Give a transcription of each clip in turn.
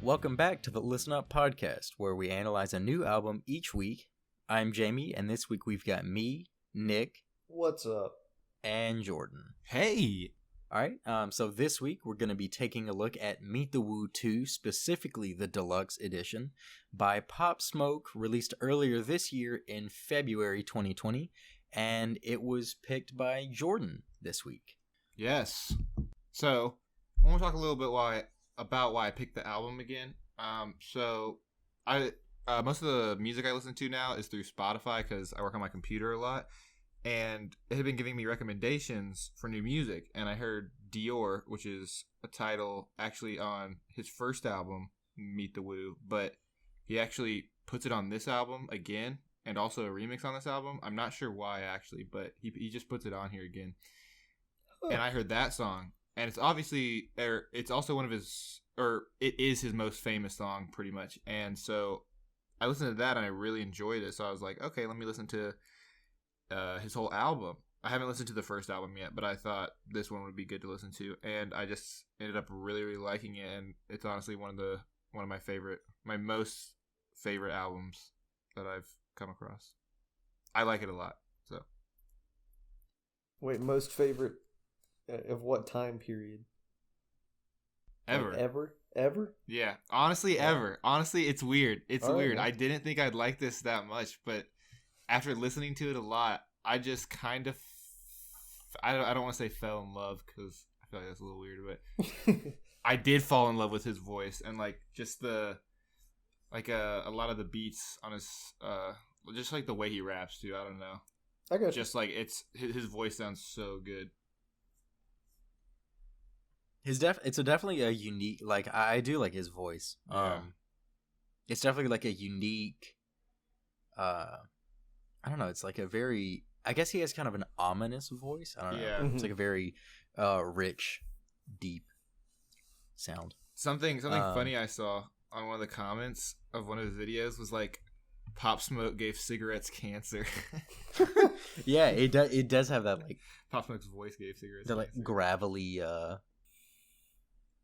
Welcome back to the Listen Up podcast, where we analyze a new album each week. I'm Jamie, and this week we've got me, Nick. What's up? And Jordan. Hey! Alright, so this week we're going to be taking a look at Meet the Woo 2, specifically the Deluxe Edition, by Pop Smoke, released earlier this year in February 2020, and it was picked by Jordan this week. Yes. So, I want to talk a little bit about why I picked the album again. So most of the music I listen to now is through Spotify because I work on my computer a lot, and it had been giving me recommendations for new music, and I heard Dior, which is a title actually on his first album, Meet the Woo, but he actually puts it on this album again, and also a remix on this album. I'm not sure why actually, but he just puts it on here again. And I heard that song. And it's obviously, it's also one of his, or it is his most famous song, pretty much. And so I listened to that and I really enjoyed it. So I was like, okay, let me listen to his whole album. I haven't listened to the first album yet, but I thought this one would be good to listen to. And I just ended up really, really liking it. And it's honestly one of my most favorite albums that I've come across. I like it a lot. So. Wait, most favorite of what time period? Ever. Like ever? Yeah. Honestly, ever. Honestly, it's weird. It's All weird. right. I didn't think I'd like this that much, but after listening to it a lot, I just kind of, I don't want to say fell in love because I feel like that's a little weird, but I did fall in love with his voice and like just a lot of the beats on his, just like the way he raps too. I don't know. I got just like his voice sounds so good. It's definitely a unique, like, I do like his voice. Yeah. It's definitely like a unique, I don't know, it's like a very, I guess he has kind of an ominous voice. I don't know. Yeah. It's like a very rich, deep sound. Something funny I saw on one of the comments of one of his videos was like, Pop Smoke gave cigarettes cancer. Yeah, it does have that, like, Pop Smoke's voice gave cigarettes the, like, cancer. gravelly,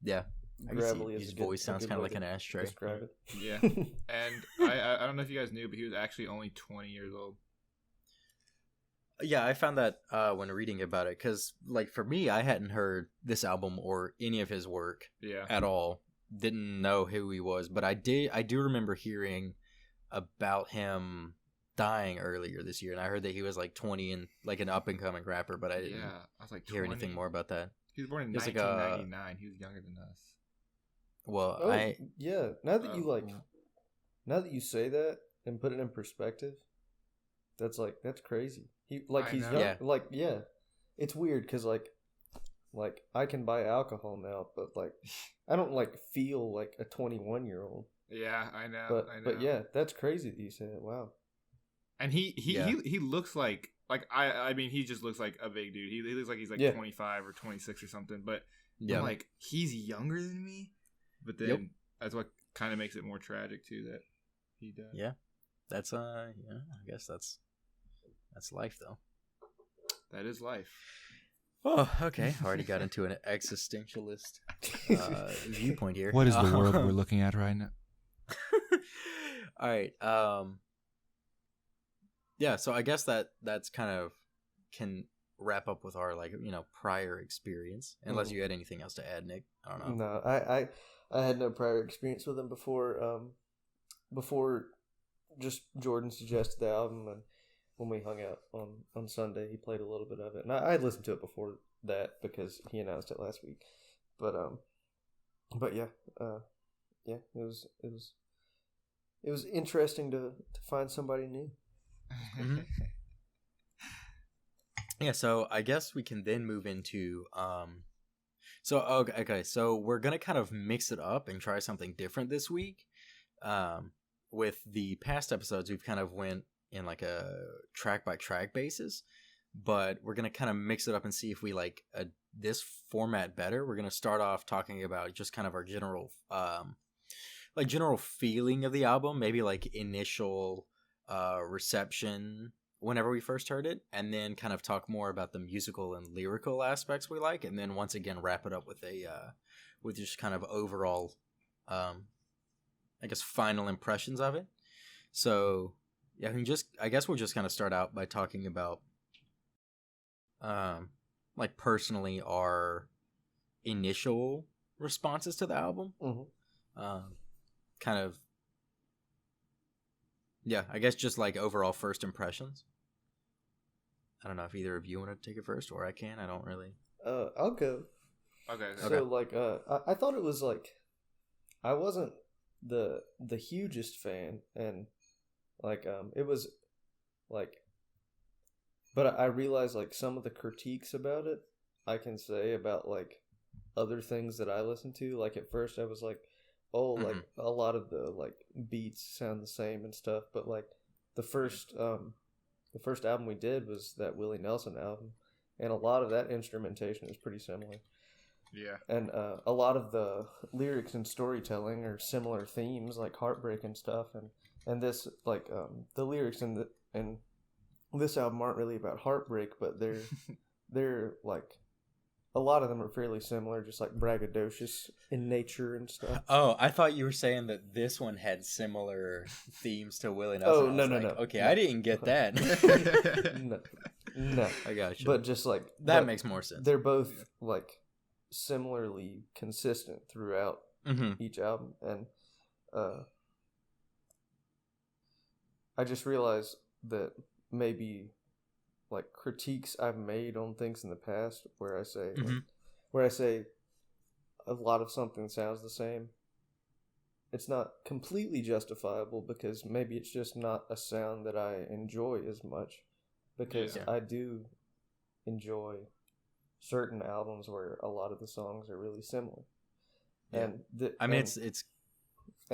yeah. Gravelly his voice sounds kind of like an ashtray. Describe it. Yeah. And I don't know if you guys knew, but he was actually only 20 years old. Yeah, I found that when reading about it, because, like, for me, I hadn't heard this album or any of his work at all. Didn't know who he was, but I do remember hearing about him dying earlier this year, and I heard that he was, like, 20 and, like, an up-and-coming rapper, but I didn't I was like 20. hear anything more about that. He was born in It's like 1999. He was younger than us. Well, yeah. Now that you say that and put it in perspective, that's crazy. He's know. young. Yeah. Like, yeah, it's weird because like I can buy alcohol now, but like I don't like feel like a 21-year-old. Yeah, I know. But yeah, that's crazy that you say that. Wow. And he looks like I mean he just looks like a big dude. He looks like he's like 25 or 26 or something. But I'm like, he's younger than me. But then that's what kind of makes it more tragic too that he died. Yeah, that's I guess that's life though. That is life. Oh, okay. Already got into an existentialist viewpoint here. What is the world we're looking at right now? All right. Yeah, so I guess that's kind of can wrap up with our prior experience. Unless you had anything else to add, Nick. I don't know. No, I had no prior experience with him before just Jordan suggested the album, and when we hung out on Sunday, he played a little bit of it, and I had listened to it before that because he announced it last week. But yeah, it was interesting to find somebody new. Mm-hmm. Yeah, so I guess we can then move into so we're gonna kind of mix it up and try something different this week. With the past episodes, we've kind of went in like a track by track basis. but we're gonna kind of mix it up and see if we like this format better. We're gonna start off talking about just kind of our general general feeling of the album, maybe like initial reception whenever we first heard it, and then kind of talk more about the musical and lyrical aspects we like, and then once again wrap it up with with just kind of overall I guess final impressions of it. So yeah, I guess we'll just kind of start out by talking about like personally our initial responses to the album. Kind of, yeah, I guess just like overall first impressions. I don't know if either of you want to take it first, or I can. I don't really. I'll go. Okay. So like, I thought it was like, I wasn't the hugest fan, and like, it was like, but I realized like some of the critiques about it, I can say about like other things that I listen to. Like at first I was like, oh, like a lot of the like beats sound the same and stuff, but like the first album we did was that Willie Nelson album, and a lot of that instrumentation is pretty similar. Yeah. And a lot of the lyrics and storytelling are similar themes, like heartbreak and stuff, and this like the lyrics in this album aren't really about heartbreak, but they're like, a lot of them are fairly similar, just like braggadocious in nature and stuff. Oh, I thought you were saying that this one had similar themes to Willie Nelson. Oh, no. Okay, no. I didn't get that. No. I got you. But just like... That makes more sense. They're both like similarly consistent throughout each album. And I just realized that maybe... like critiques I've made on things in the past where I say a lot of something sounds the same, it's not completely justifiable, because maybe it's just not a sound that I enjoy as much, because I do enjoy certain albums where a lot of the songs are really similar. Yeah.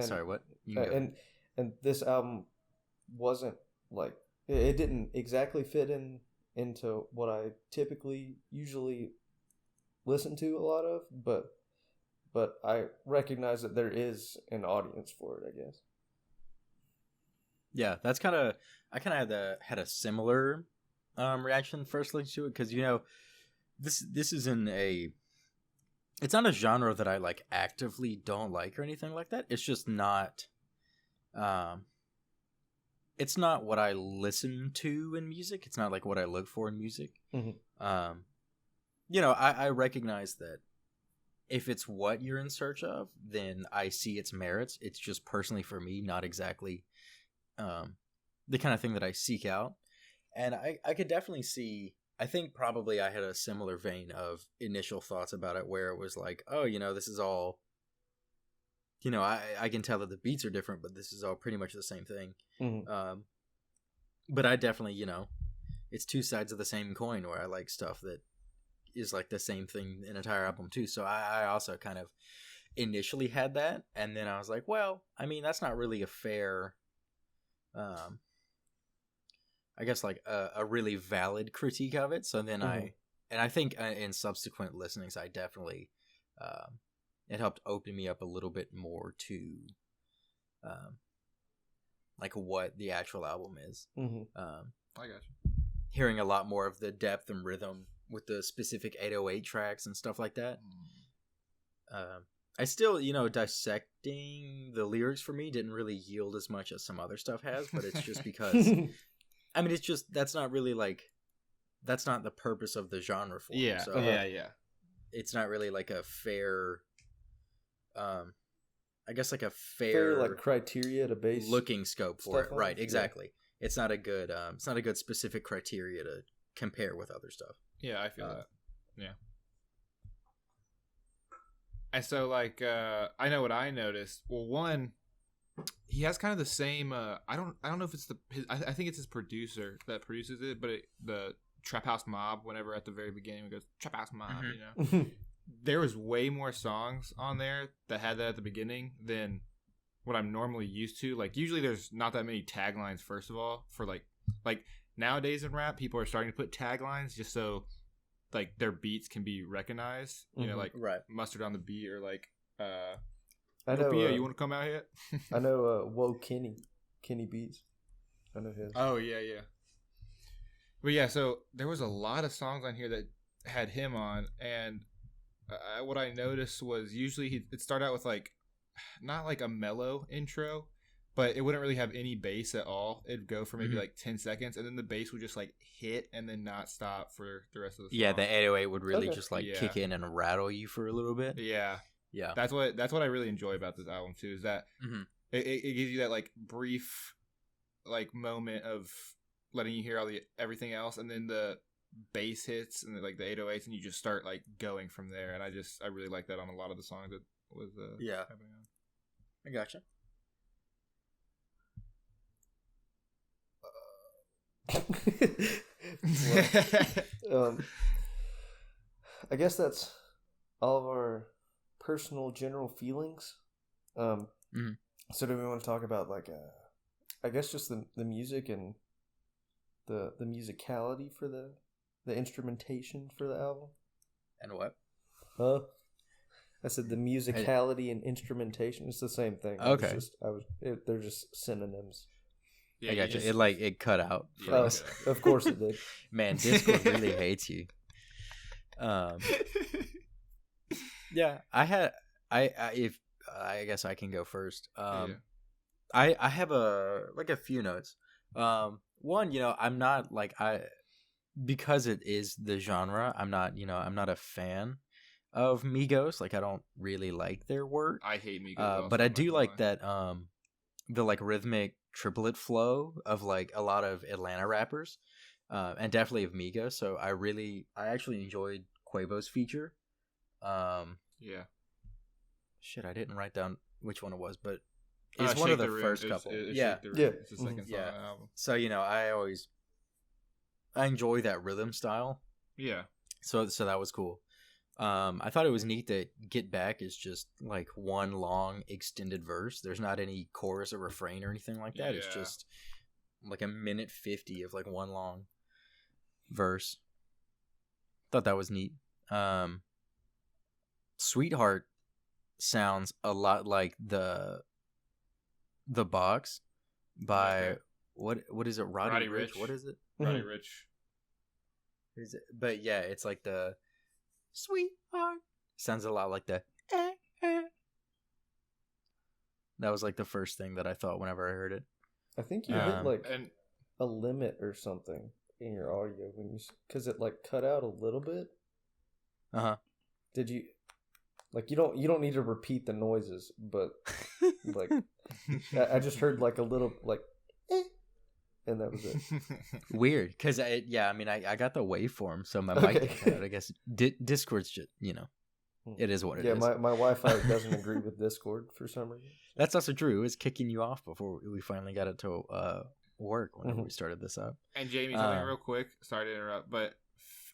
Sorry, what? And this album wasn't like, it didn't exactly fit into what I usually listen to a lot of, but I recognize that there is an audience for it, I guess. Yeah, that's kind of, I kind of had a similar reaction first listening to it, because this isn't it's not a genre that I like actively don't like or anything like that. It's just not it's not what I listen to in music. It's not like what I look for in music. I recognize that if it's what you're in search of, then I see its merits. It's just personally for me, not exactly the kind of thing that I seek out. And I could definitely see, I think probably I had a similar vein of initial thoughts about it, where it was like, oh, this is all, I can tell that the beats are different, but this is all pretty much the same thing. But I definitely, it's two sides of the same coin, where I like stuff that is like the same thing an entire album too. So I also kind of initially had that, and then I was like, well, I mean, that's not really a fair, I guess like a really valid critique of it. So then I think in subsequent listenings, I definitely, it helped open me up a little bit more to, like what the actual album is. I got you. Hearing a lot more of the depth and rhythm with the specific 808 tracks and stuff like that. I still, dissecting the lyrics for me didn't really yield as much as some other stuff has, but it's just because, I mean, it's just, that's not really like, that's not the purpose of the genre for Yeah, so yeah. It's not really like a fair, I guess like a fair like criteria to base looking scope for it. Right, on. exactly. Yeah. It's not a good specific criteria to compare with other stuff. Yeah, I feel that. Yeah. And so, like, I know what I noticed. Well, one, he has kind of the same. I don't know if it's I think it's his producer that produces it, but the Trap House Mob. Whenever at the very beginning it goes Trap House Mob, there was way more songs on there that had that at the beginning than what I'm normally used to. Like, usually there's not that many taglines. First of all, for like nowadays in rap, people are starting to put taglines just so like their beats can be recognized. You know, like Mustard on the beat or like I know. You want to come out here? I know. Whoa, Kenny Beats. I know his. Oh yeah. But yeah, so there was a lot of songs on here that had him on, and what I noticed was usually it'd start out with like not like a mellow intro, but it wouldn't really have any bass at all. It'd go for maybe like 10 seconds, and then the bass would just like hit and then not stop for the rest of the song. Yeah, the 808 would really just like kick in and rattle you for a little bit. Yeah. That's what I really enjoy about this album too, is that it gives you that like brief like moment of letting you hear everything else, and then the bass hits and like the 808s, and you just start like going from there. And I really like that on a lot of the songs that was happening on. I gotcha. I guess that's all of our personal general feelings. So do we want to talk about like I guess just the music and the musicality for the instrumentation for the album? And what? I said the musicality and instrumentation. It's the same thing. Okay. They're just synonyms. Yeah, I gotcha. It cut out. Of course it did. Man, Discord really hates you. Yeah, I guess I can go first. I have a few notes. One, I'm not like because it is the genre, I'm not a fan of Migos. Like, I don't really like their work. I hate Migos. But I do like that the like rhythmic triplet flow of like a lot of Atlanta rappers, and definitely of Migos. So I actually enjoyed Quavo's feature. Shit, I didn't write down which one it was, but it's one of the first couple. It's the second song on the album. So I enjoy that rhythm style. Yeah. So that was cool. I thought it was neat that Get Back is just like one long extended verse. There's not any chorus or refrain or anything like that. Yeah. It's just like 1:50 of like one long verse. Thought that was neat. Sweetheart sounds a lot like the Box by what is it? Roddy Ricch? What is it? Roddy Ricch. Is it? But yeah, it's like the Sweetheart sounds a lot like the That was like the first thing that I thought whenever I heard it. I think you hit like a limit or something in your audio because it like cut out a little bit. Did you like you don't need to repeat the noises, but like I just heard like a little like and that was it. Weird, because I got the waveform, so my mic cut out. I guess Discord's just it is what it is. Yeah, my Wi-Fi doesn't agree with Discord for some reason. That's also true. It was kicking you off before we finally got it to work whenever we started this up. And Jamie, something real quick. Sorry to interrupt, but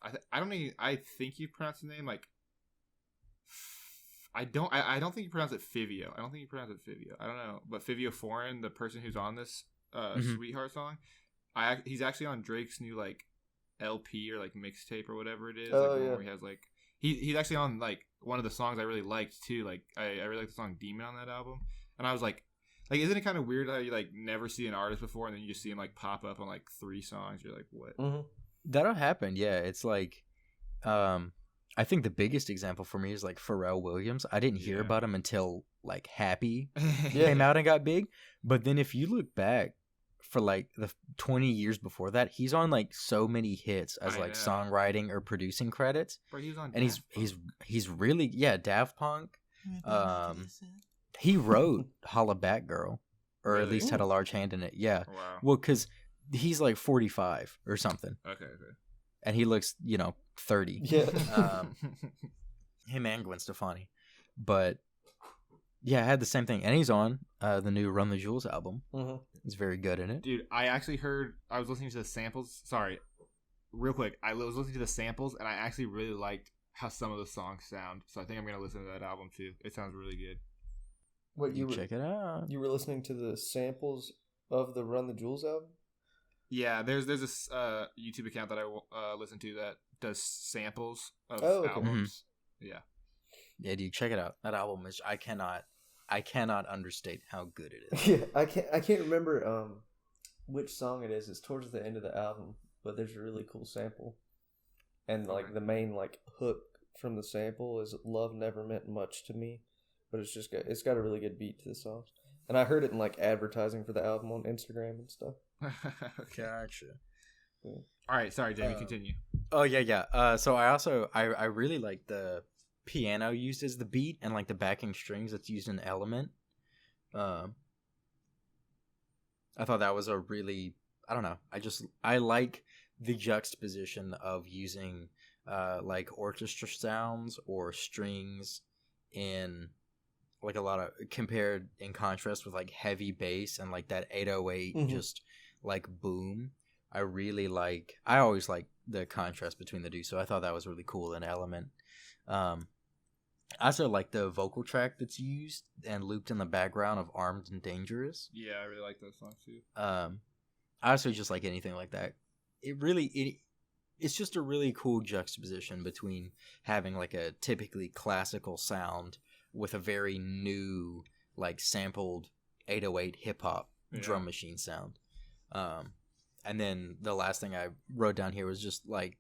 I think you pronounce the name like. I don't think you pronounce it Fivio. I don't think you pronounce it Fivio. I don't know, but Fivio Foreign, the person who's on this Sweetheart song, he's actually on Drake's new like LP or like mixtape or whatever it is. Where he has like he's actually on like one of the songs I really liked too. Like I really like the song Demon on that album, and I was like isn't it kind of weird how you like never see an artist before and then you just see him like pop up on like 3 songs? You're like, what? That'll happen. Yeah, it's like I think the biggest example for me is like Pharrell Williams. I didn't hear about him until like Happy came out and got big. But then if you look back for like the 20 years before that, he's on like so many hits as like songwriting or producing credits. Bro, he was on and he's really Daft Punk. He wrote Holla Back Girl, or at least had a large hand in it. Yeah. Wow. Well, because he's like 45 or something. Okay. And he looks, 30. Yeah. Him and Gwen Stefani. But, yeah, I had the same thing. And he's on the new Run the Jewels album. He's very good in it. Dude, I actually I was listening to the samples. Sorry. Real quick. I was listening to the samples, and I actually really liked how some of the songs sound. So I think I'm going to listen to that album, too. It sounds really good. What check it out. You were listening to the samples of the Run the Jewels album? Yeah, there's this YouTube account that I listen to that does samples of albums. Mm-hmm. Yeah, dude, check it out. That album is I cannot understate how good it is. Yeah, I can't remember which song it is. It's towards the end of the album, but there's a really cool sample. And like the main like hook from the sample is "Love Never Meant Much to Me," but it's got a really good beat to the song. And I heard it in like advertising for the album on Instagram and stuff. Gotcha. Yeah. All right, sorry, Jamie, continue. Oh yeah. So I really like the piano used as the beat and like the backing strings that's used in Element. I thought that was a really, I don't know. I like the juxtaposition of using like orchestra sounds or strings in like a lot of compared in contrast with like heavy bass and like that 808 just like boom. I always like the contrast between the two, so I thought that was really cool in Element. I also like the vocal track that's used and looped in the background of Armed and Dangerous. Yeah, I really like that song too. I also just like anything like that. It's just a really cool juxtaposition between having like a typically classical sound with a very new like sampled 808 hip hop drum machine sound. And then the last thing I wrote down here was just like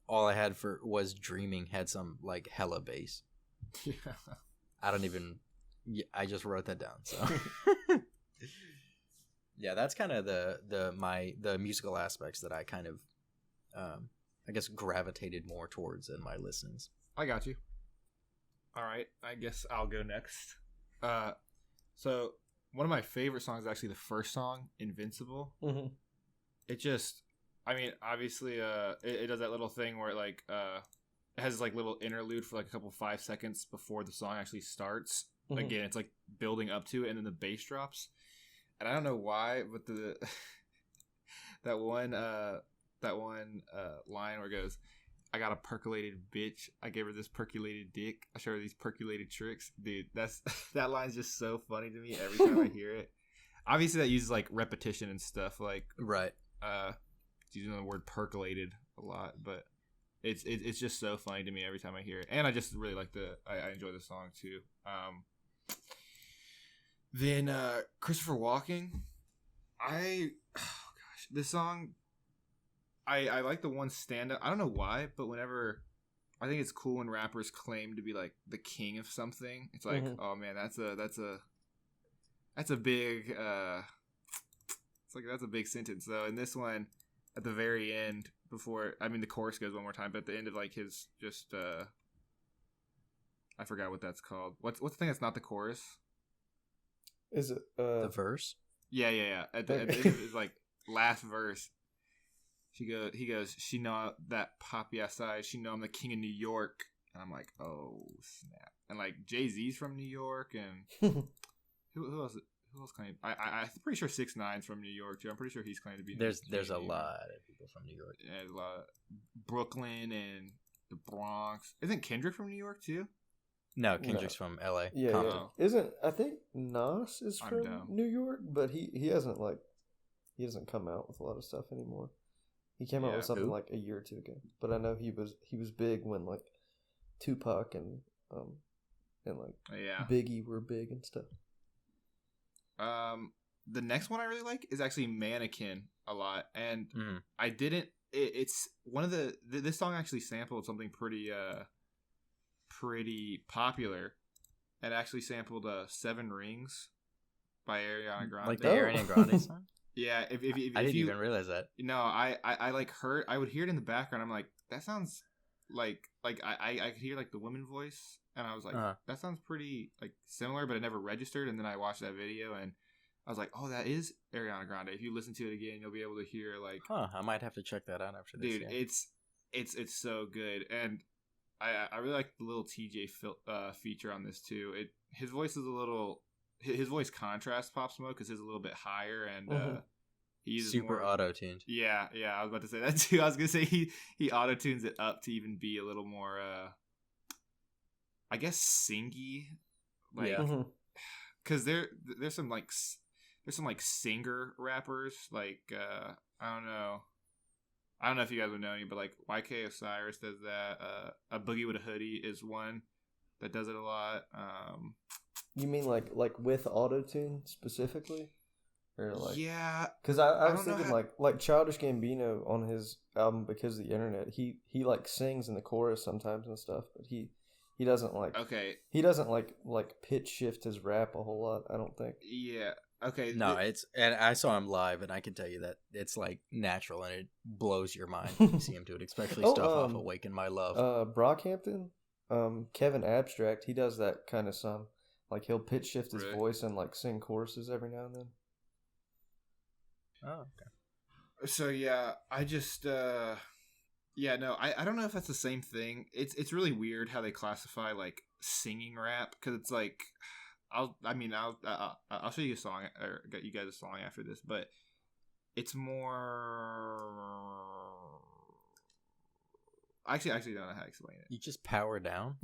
all I had was Dreaming had some like hella bass. Yeah. I just wrote that down. So yeah, that's kind of the musical aspects that I kind of I guess gravitated more towards in my listenings. I got you. All right, I guess I'll go next. So one of my favorite songs is actually the first song, Invincible. Mm-hmm. It just, I mean, obviously, it does that little thing where it like it has this like little interlude for like a couple 5 seconds before the song actually starts. Mm-hmm. Again, it's like building up to it, and then the bass drops. And I don't know why, but that one line where it goes, "I got a percolated bitch. I gave her this percolated dick. I show her these percolated tricks." Dude, that line's just so funny to me every time I hear it. Obviously, that uses like repetition and stuff, like right. Using the word percolated a lot, but it's just so funny to me every time I hear it, and I just really like I enjoy the song too. Then Christopher Walken, this song. I like the one standout. I don't know why, but whenever I think it's cool when rappers claim to be like the king of something. It's like, oh man, that's a big that's a big sentence. So in this one, at the very end, the chorus goes one more time, but at the end of like his just I forgot what that's called. What's the thing that's not the chorus? Is it the verse? Yeah. At the end of his like last verse. He goes, she know that poppy outside. She know I'm the king of New York. And I'm like, oh, snap. And, like, Jay-Z's from New York. And who else claimed? I'm pretty sure 6ix9ine's from New York, too. I'm pretty sure he's claimed to be. There's a lot of people from New York. Yeah, there's a lot of Brooklyn and the Bronx. Isn't Kendrick from New York, too? No, Kendrick's from L.A. Yeah. I think Nas is from New York, but he hasn't, like, he doesn't come out with a lot of stuff anymore. He came out with something like a year or two ago, but I know he was big when like Tupac and like Biggie were big and stuff. The next one I really like is actually Mannequin a lot, and I didn't. It's one of this song actually sampled something pretty popular. It actually sampled 7 Rings by Ariana Grande, like the Ariana Grande song. Yeah, if I didn't even realize that. No, I like heard. I would hear it in the background. I'm like, that sounds like I could hear like the woman voice, and I was like, that sounds pretty like similar, but it never registered. And then I watched that video, and I was like, oh, that is Ariana Grande. If you listen to it again, you'll be able to hear like, I might have to check that out after this. Dude, it's so good, and I really like the little TJ feature on this too. His voice is a little. His voice contrasts Pop Smoke because he's a little bit higher, and he's super auto-tuned. Yeah, I was about to say that too. I was gonna say he auto-tunes it up to even be a little more, I guess, singy, like because there's some like there's some like singer rappers like I don't know if you guys would know any, but like YK Osiris does that. A Boogie with a Hoodie is one that does it a lot. You mean like with auto-tune specifically? Or like, yeah, because I was thinking like Childish Gambino on his album Because of the Internet, he like sings in the chorus sometimes and stuff, but he doesn't like he doesn't like pitch shift his rap a whole lot, I don't think. Yeah. Okay. No, and I saw him live, and I can tell you that it's like natural, and it blows your mind when you see him do it, especially stuff off "Awaken My Love." Brockhampton, Kevin Abstract, he does that kind of some. Like he'll pitch shift his voice and like sing choruses every now and then. Oh, okay. So yeah, I just I don't know if that's the same thing. It's really weird how they classify like singing rap, because it's like I'll show you a song or get you guys a song after this, but it's more. I actually don't know how to explain it. You just power down.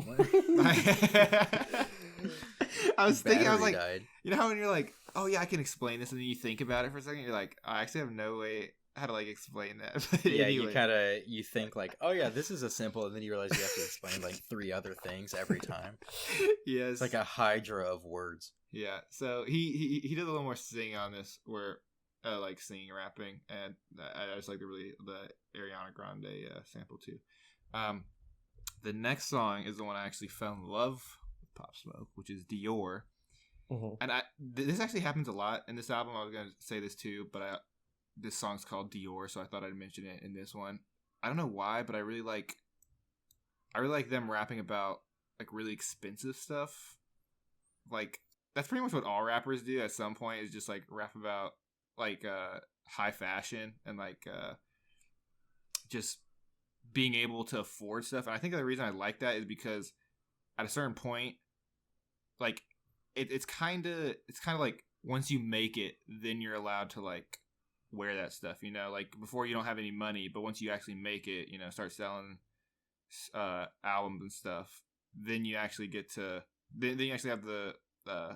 I was thinking, I was like, you know how when you're like, oh yeah, I can explain this, and then you think about it for a second, you're like, I actually have no way how to like explain that. But yeah, anyway. you think like, oh yeah, this is a simple, and then you realize you have to explain like 3 other things every time. Yes, it's like a hydra of words. Yeah, so he did a little more singing on this, where like singing, rapping, and I just like the Ariana Grande sample too. The next song is the one I actually fell in love with Pop Smoke, which is Dior. Mm-hmm. And this actually happens a lot in this album. I was gonna say this too, but this song's called Dior, so I thought I'd mention it in this one. I don't know why, but I really like them rapping about like really expensive stuff. Like that's pretty much what all rappers do at some point, is just like rap about like high fashion and like just being able to afford stuff. And I think the reason I like that is because at a certain point, like it's kind of like once you make it, then you're allowed to like wear that stuff, you know, like before you don't have any money, but once you actually make it, you know, start selling albums and stuff, then you actually get to then you actually have the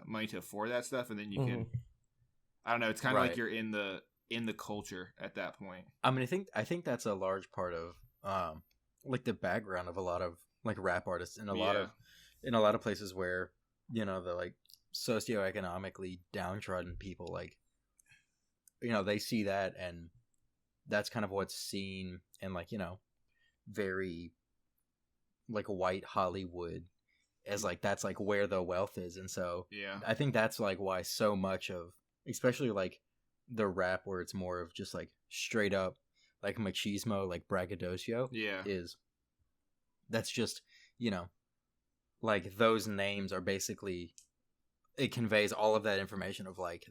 money to afford that stuff, and then you can I don't know, it's kind of like you're in the culture at that point. I mean, I think that's a large part of like the background of a lot of like rap artists in a lot of places where, you know, the like socioeconomically downtrodden people, like, you know, they see that, and that's kind of what's seen in like, you know, very like white Hollywood as like that's like where the wealth is. And so yeah, I think that's like why so much of, especially like the rap where it's more of just like straight up like machismo, like braggadocio, is that's just, you know, like those names are basically, it conveys all of that information of like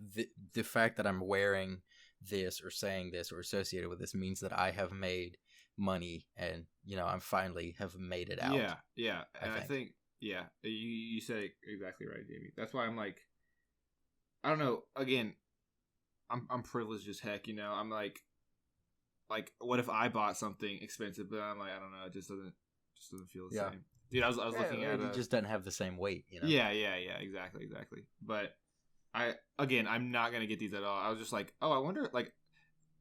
the fact that I'm wearing this or saying this or associated with this means that I have made money, and, you know, I'm finally have made it out. Yeah. And I think you said it exactly right, Jamie. That's why I'm like, I don't know, again, I'm privileged as heck, you know. I'm like what if I bought something expensive, but I'm like, I don't know, it just doesn't feel the same. Dude, I was looking at it just doesn't have the same weight, you know. Yeah, exactly. But I'm not gonna get these at all. I was just like, oh, I wonder, like,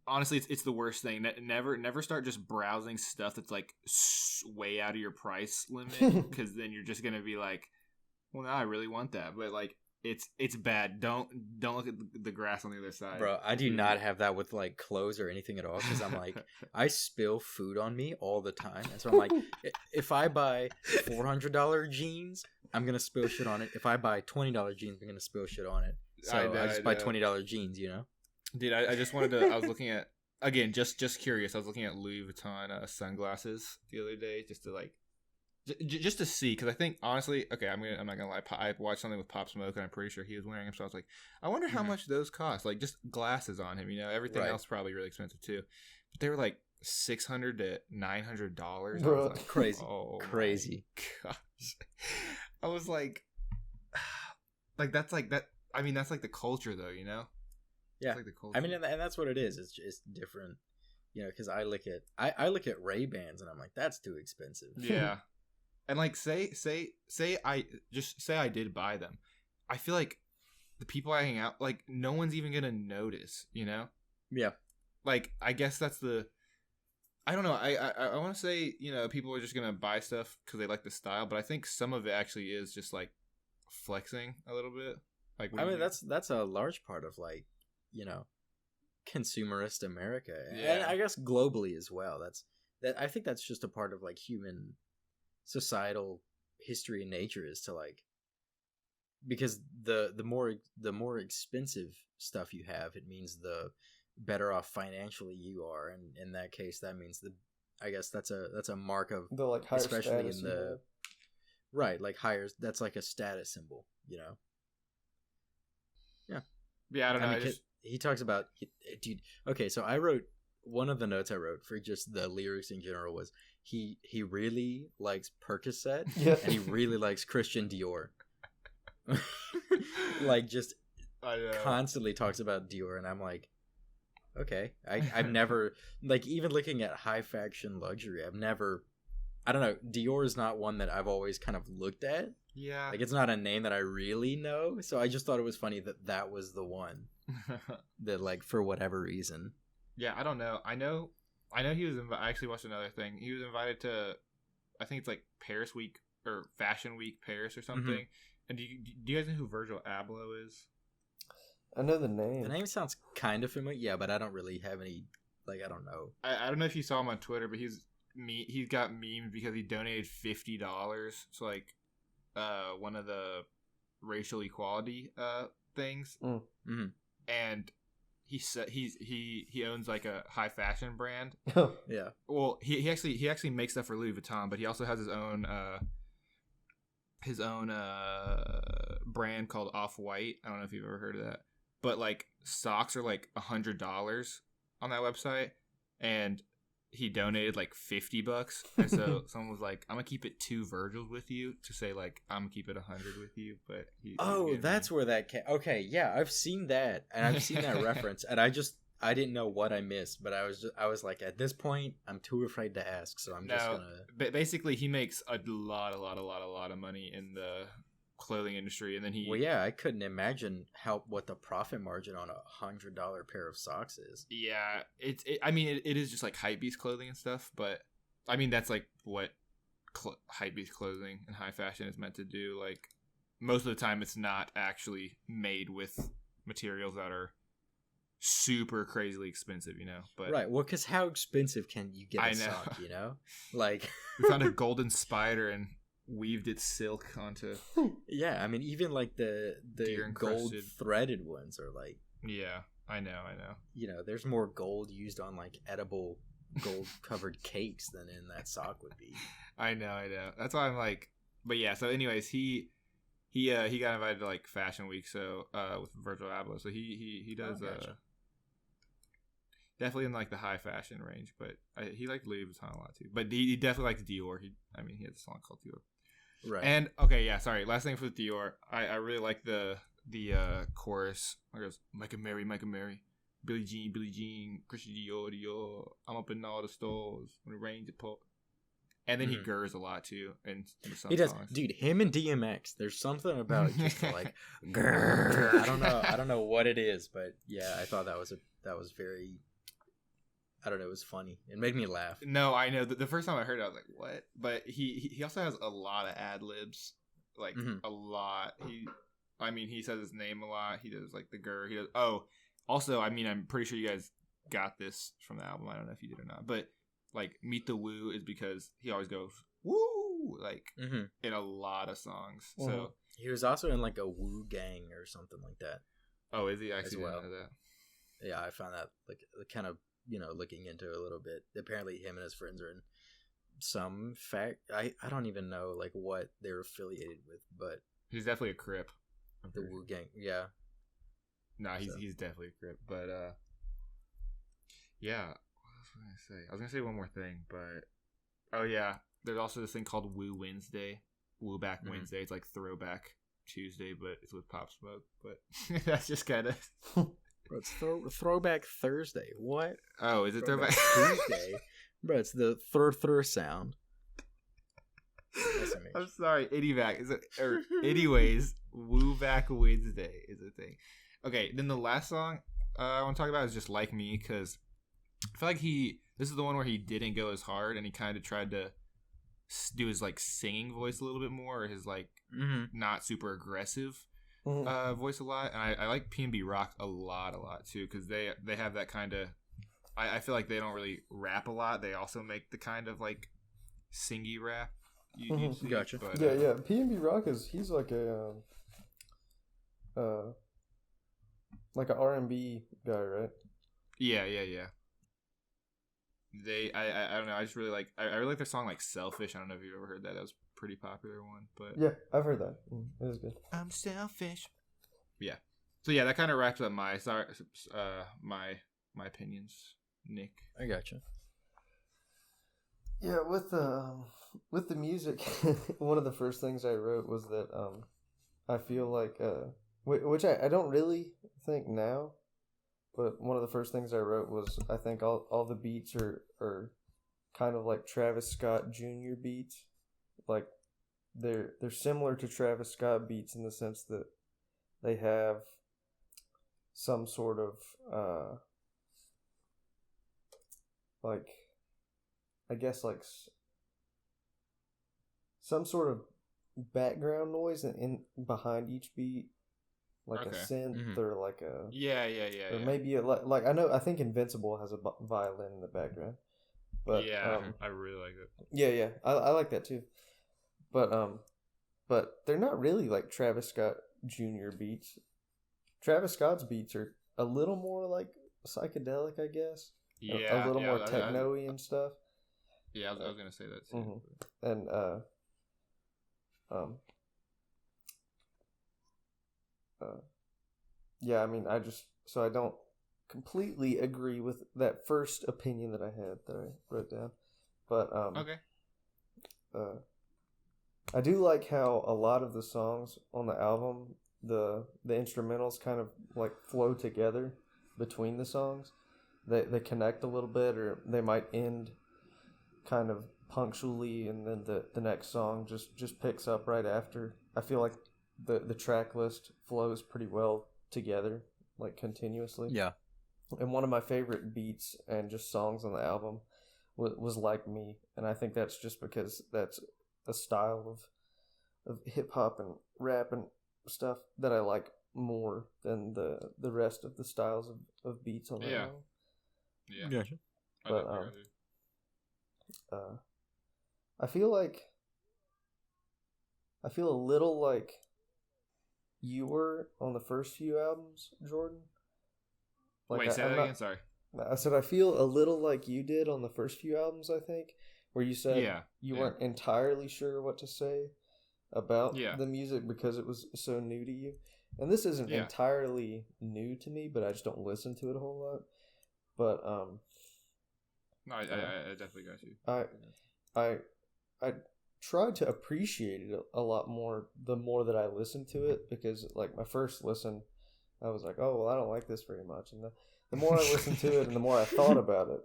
honestly, it's the worst thing. Never start just browsing stuff that's like way out of your price limit, because then you're just gonna be like, well, now I really want that, but like it's bad. Don't look at the grass on the other side, bro. I do not have that with like clothes or anything at all, because I'm like, I spill food on me all the time, and so I'm like, if I buy $400 jeans, I'm gonna spill shit on it. If I buy $20 jeans, I'm gonna spill shit on it. So I just buy $20 jeans, you know. Dude, I just wanted to. I was looking at, again, just curious. I was looking at Louis Vuitton sunglasses the other day, just to like, just to see, because I think honestly, okay, I'm not gonna lie. I watched something with Pop Smoke, and I'm pretty sure he was wearing them. So I was like, I wonder how much those cost. Like just glasses on him, you know. Everything else probably really expensive too, but they were like $600 to $900. Bro, like, crazy. Gosh, I was like that's like that. I mean, that's like the culture, though, you know. Yeah, like the culture. I mean, and that's what it is. It's just different, you know. Because I look at Ray-Bans, and I'm like, that's too expensive. Yeah, and like say I did buy them. I feel like the people I hang out, like, no one's even gonna notice, you know? Yeah. Like, I guess that's the. I don't know. I want to say, you know, people are just gonna buy stuff because they like the style, but I think some of it actually is just like flexing a little bit. Like, I mean, that's a large part of, like, you know, consumerist America, Yeah. and I guess globally as well. I think that's just a part of, like, human societal history and nature, is to, like, because the more expensive stuff you have, it means the better off financially you are, and in that case, that means I guess that's a mark of the like higher especially status in the right, like higher. That's like a status symbol, you know. Yeah, I don't know. I mean, he talks about, dude. Okay, so I wrote one of the notes I wrote for just the lyrics in general was he really likes Percocet, Yeah. and he really likes Christian Dior. Like, just constantly talks about Dior, and I'm like, okay, I've never, like, even looking at high fashion luxury, I've never, I don't know, Dior is not one that I've always kind of looked at. Yeah. Like, it's not a name that I really know, so I just thought it was funny that was the one that, like, for whatever reason. Yeah, I don't know. I know he was I actually watched another thing. He was invited to, I think it's like Paris Week or Fashion Week Paris or something. Mm-hmm. And do you guys know who Virgil Abloh is? I know the name. The name sounds kind of familiar, yeah, but I don't really have any, like, I don't know. I don't know if you saw him on Twitter, but he got memed because he donated $50 to, like, one of the racial equality things. Mm-hmm. And he said he owns, like, a high fashion brand. Yeah. Well, he actually makes stuff for Louis Vuitton, but he also has his own brand called Off-White. I don't know if you've ever heard of that. But, like, socks are like $100 on that website, and he donated like $50. And so someone was like, "I'm gonna keep it 2 Virgils with you," to say, like, I'm gonna keep it 100 with you. But that's where that came. Okay, yeah, I've seen that, and I've seen that reference, and I didn't know what I missed, but I was like, at this point, I'm too afraid to ask, so I'm just gonna. But basically, he makes a lot of money in the clothing industry, and then he. Well, yeah, I couldn't imagine what the profit margin on $100 pair of socks is. Yeah, I mean, it is just like hypebeast clothing and stuff, but I mean, that's like what hypebeast clothing and high fashion is meant to do. Like, most of the time, it's not actually made with materials that are super crazily expensive, you know. But right, well, because how expensive can you get a sock, you know? Like, we found a golden spider and weaved its silk onto. Yeah, I mean, even like the gold threaded ones are like. Yeah, I know. You know, there's more gold used on, like, edible gold covered cakes than in that sock would be. I know. That's why I'm like, but yeah. So, anyways, he got invited to, like, Fashion Week, so with Virgil Abloh, so he does gotcha. Definitely in, like, the high fashion range, but he liked Louis Vuitton a lot too. But he definitely likes Dior. He has a song called Dior. Right. And okay, yeah, sorry. Last thing for Dior, I really like the chorus. It goes, Mike and Mary, Billie Jean, Christian Dior. I'm up in all the stores when it rains it pour. And then he gurs a lot too, in some he does, songs. Dude. Him and DMX, there's something about just like grr. I don't know what it is, but yeah, I thought that was very. I don't know. It was funny. It made me laugh. No, I know. The first time I heard it, I was like, "What?" But he also has a lot of ad libs, like a lot. He says his name a lot. He does, like, the grr. He does. Oh, also, I mean, I'm pretty sure you guys got this from the album. I don't know if you did or not, but, like, Meet the Woo is because he always goes woo, like, in a lot of songs. Mm-hmm. So he was also in, like, a Woo gang or something like that. Oh, is he actually? As well? Know that? Yeah, I found that, like, kind of. You know, looking into it a little bit. Apparently, him and his friends are in some fact. I don't even know, like, what they're affiliated with, but he's definitely a Crip. The Wu Gang, yeah. No, he's definitely a Crip. But yeah. What else was I gonna say? I was gonna say one more thing, but oh yeah, there's also this thing called Woo Wednesday, Woo Back Wednesday. It's like Throwback Tuesday, but it's with Pop Smoke. But that's just kind of. Bro, it's Throwback Thursday. What? Oh, is it Throwback Tuesday? Bro, it's the thur sound. Yes, I mean. I'm sorry. Idivac is it? Or anyways, Woo Back Wednesday is a thing. Okay, then the last song I want to talk about is just Like Me, because I feel like this is the one where he didn't go as hard, and he kind of tried to do his like singing voice a little bit more, or his like not super aggressive voice a lot. And I like P&B Rock a lot too, because they have that kind of. I feel like they don't really rap a lot. They also make the kind of like singy rap. You see, gotcha. But, yeah. P&B Rock he's like a like an R&B guy, right? Yeah. I don't know. I just really like. I really like their song like "Selfish." I don't know if you've ever heard that. That was a pretty popular one. But yeah, I've heard that. It is good. I'm selfish. Yeah. So yeah, that kind of wraps up my opinions, Nick. I gotcha. Yeah, with the music, one of the first things I wrote was that I feel like which I don't really think now, but one of the first things I wrote was I think all the beats are kind of like Travis Scott Jr. beats, like they're similar to Travis Scott beats in the sense that they have some sort of like, I guess like some sort of background noise in behind each beat, like a synth or like a or maybe like I think Invincible has a violin in the background, but I really like it. Yeah, I like that too, but they're not really like Travis Scott Jr. beats. Travis Scott's beats are a little more like psychedelic, I guess. Yeah, a little more techno-y and stuff. Yeah, I was gonna say that too. And yeah, I mean, I don't completely agree with that first opinion that I had that I wrote down, but okay. I do like how a lot of the songs on the album, the instrumentals kind of like flow together between the songs. They connect a little bit, or they might end kind of punctually, and then the next song just picks up right after. I feel like the track list flows pretty well together, like continuously. Yeah. And one of my favorite beats and just songs on the album was Like Me, and I think that's just because that's a style of hip hop and rap and stuff that I like more than the rest of the styles of beats on the album. Yeah. Gotcha. But I feel a little like you were on the first few albums, Jordan. Like Wait, say that again. Sorry. I said I feel a little like you did on the first few albums, I think, where you said you weren't entirely sure what to say about the music because it was so new to you. And this isn't entirely new to me, but I just don't listen to it a whole lot. But no, I definitely got you. I tried to appreciate it a lot more the more that I listened to it, because like my first listen, I was like, oh well, I don't like this very much, and the more I listened to it and the more I thought about it,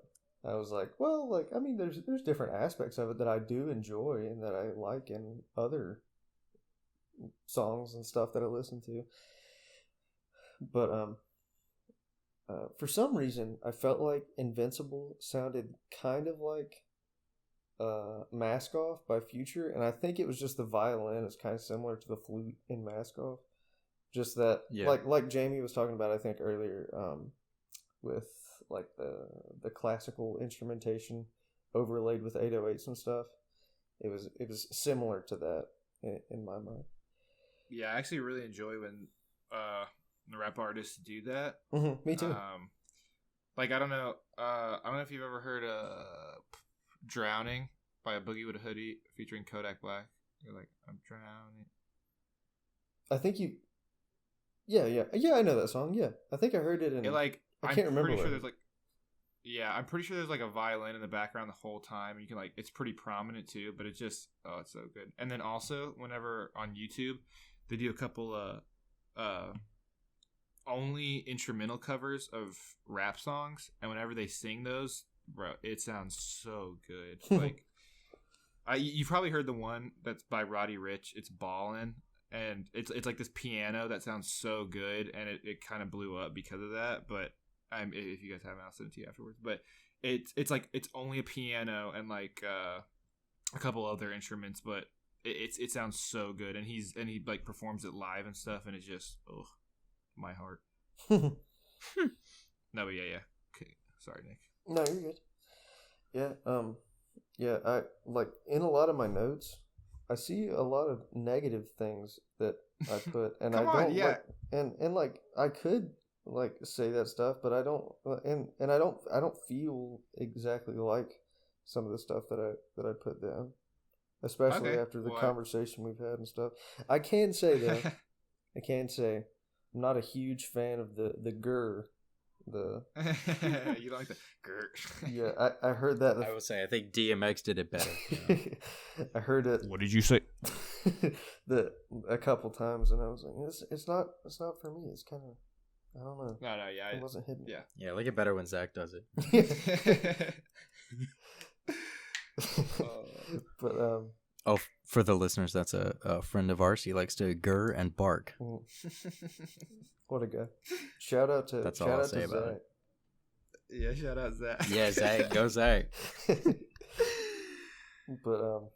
I was like, well, like I mean, there's different aspects of it that I do enjoy and that I like in other songs and stuff that I listen to, but for some reason, I felt like Invincible sounded kind of like Mask Off by Future, and I think it was just the violin is kind of similar to the flute in Mask Off. Just that, like Jamie was talking about, I think earlier, with like the classical instrumentation overlaid with 808s and stuff. It was similar to that in my mind. Yeah, I actually really enjoy when the rap artists do that. Me too. Like I don't know if you've ever heard "Drowning" by A Boogie with a Hoodie featuring Kodak Black. You're like, I'm drowning. I think you. Yeah, I know that song. Yeah, I think I heard it in. I can't remember. Pretty sure there's like. Yeah, I'm pretty sure there's like a violin in the background the whole time. You can like, it's pretty prominent too, but it's just, it's so good. And then also, whenever on YouTube, they do a couple only instrumental covers of rap songs, and whenever they sing those, bro, it sounds so good. Like, You've probably heard the one that's by Roddy Ricch. It's Ballin', and it's like this piano that sounds so good, and it kind of blew up because of that. But if you guys haven't, I'll send it to you afterwards. But it's like it's only a piano and like a couple other instruments, but it sounds so good, and he like performs it live and stuff, and it's just my heart. No, but yeah. Okay, sorry, Nick. No, you're good. Yeah, yeah. I like in a lot of my notes, I see a lot of negative things that I put, and I don't. Yeah. And like I could like say that stuff, but I don't, and I don't feel exactly like some of the stuff that I put down, especially after the conversation we've had and stuff. I can say though, I'm not a huge fan of the grr. You like the grr? Yeah, I heard that. I would say I think DMX did it better. I heard it. What did you say? A couple times, and I was like, it's not for me. It's kind of, I don't know. No, yeah, it wasn't hidden. Yeah, I like it better when Zach does it. But for the listeners, that's a friend of ours. He likes to grr and bark. What a guy! Shout out to that's all I'll say about it. Yeah, shout out Zach. Yeah, Zach, go Zach. But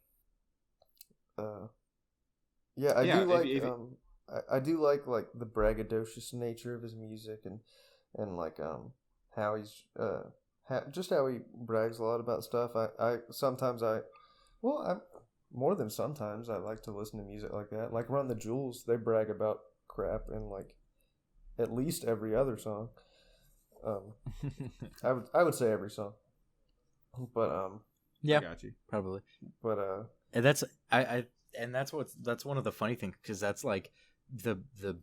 yeah, I do like I do like the braggadocious nature of his music and like how he's just how he brags a lot about stuff. More than sometimes I like to listen to music like that. Like Run the Jewels, they brag about crap in like at least every other song. I would say every song. But yeah, I got you. Probably. But and that's that's one of the funny things, because that's like the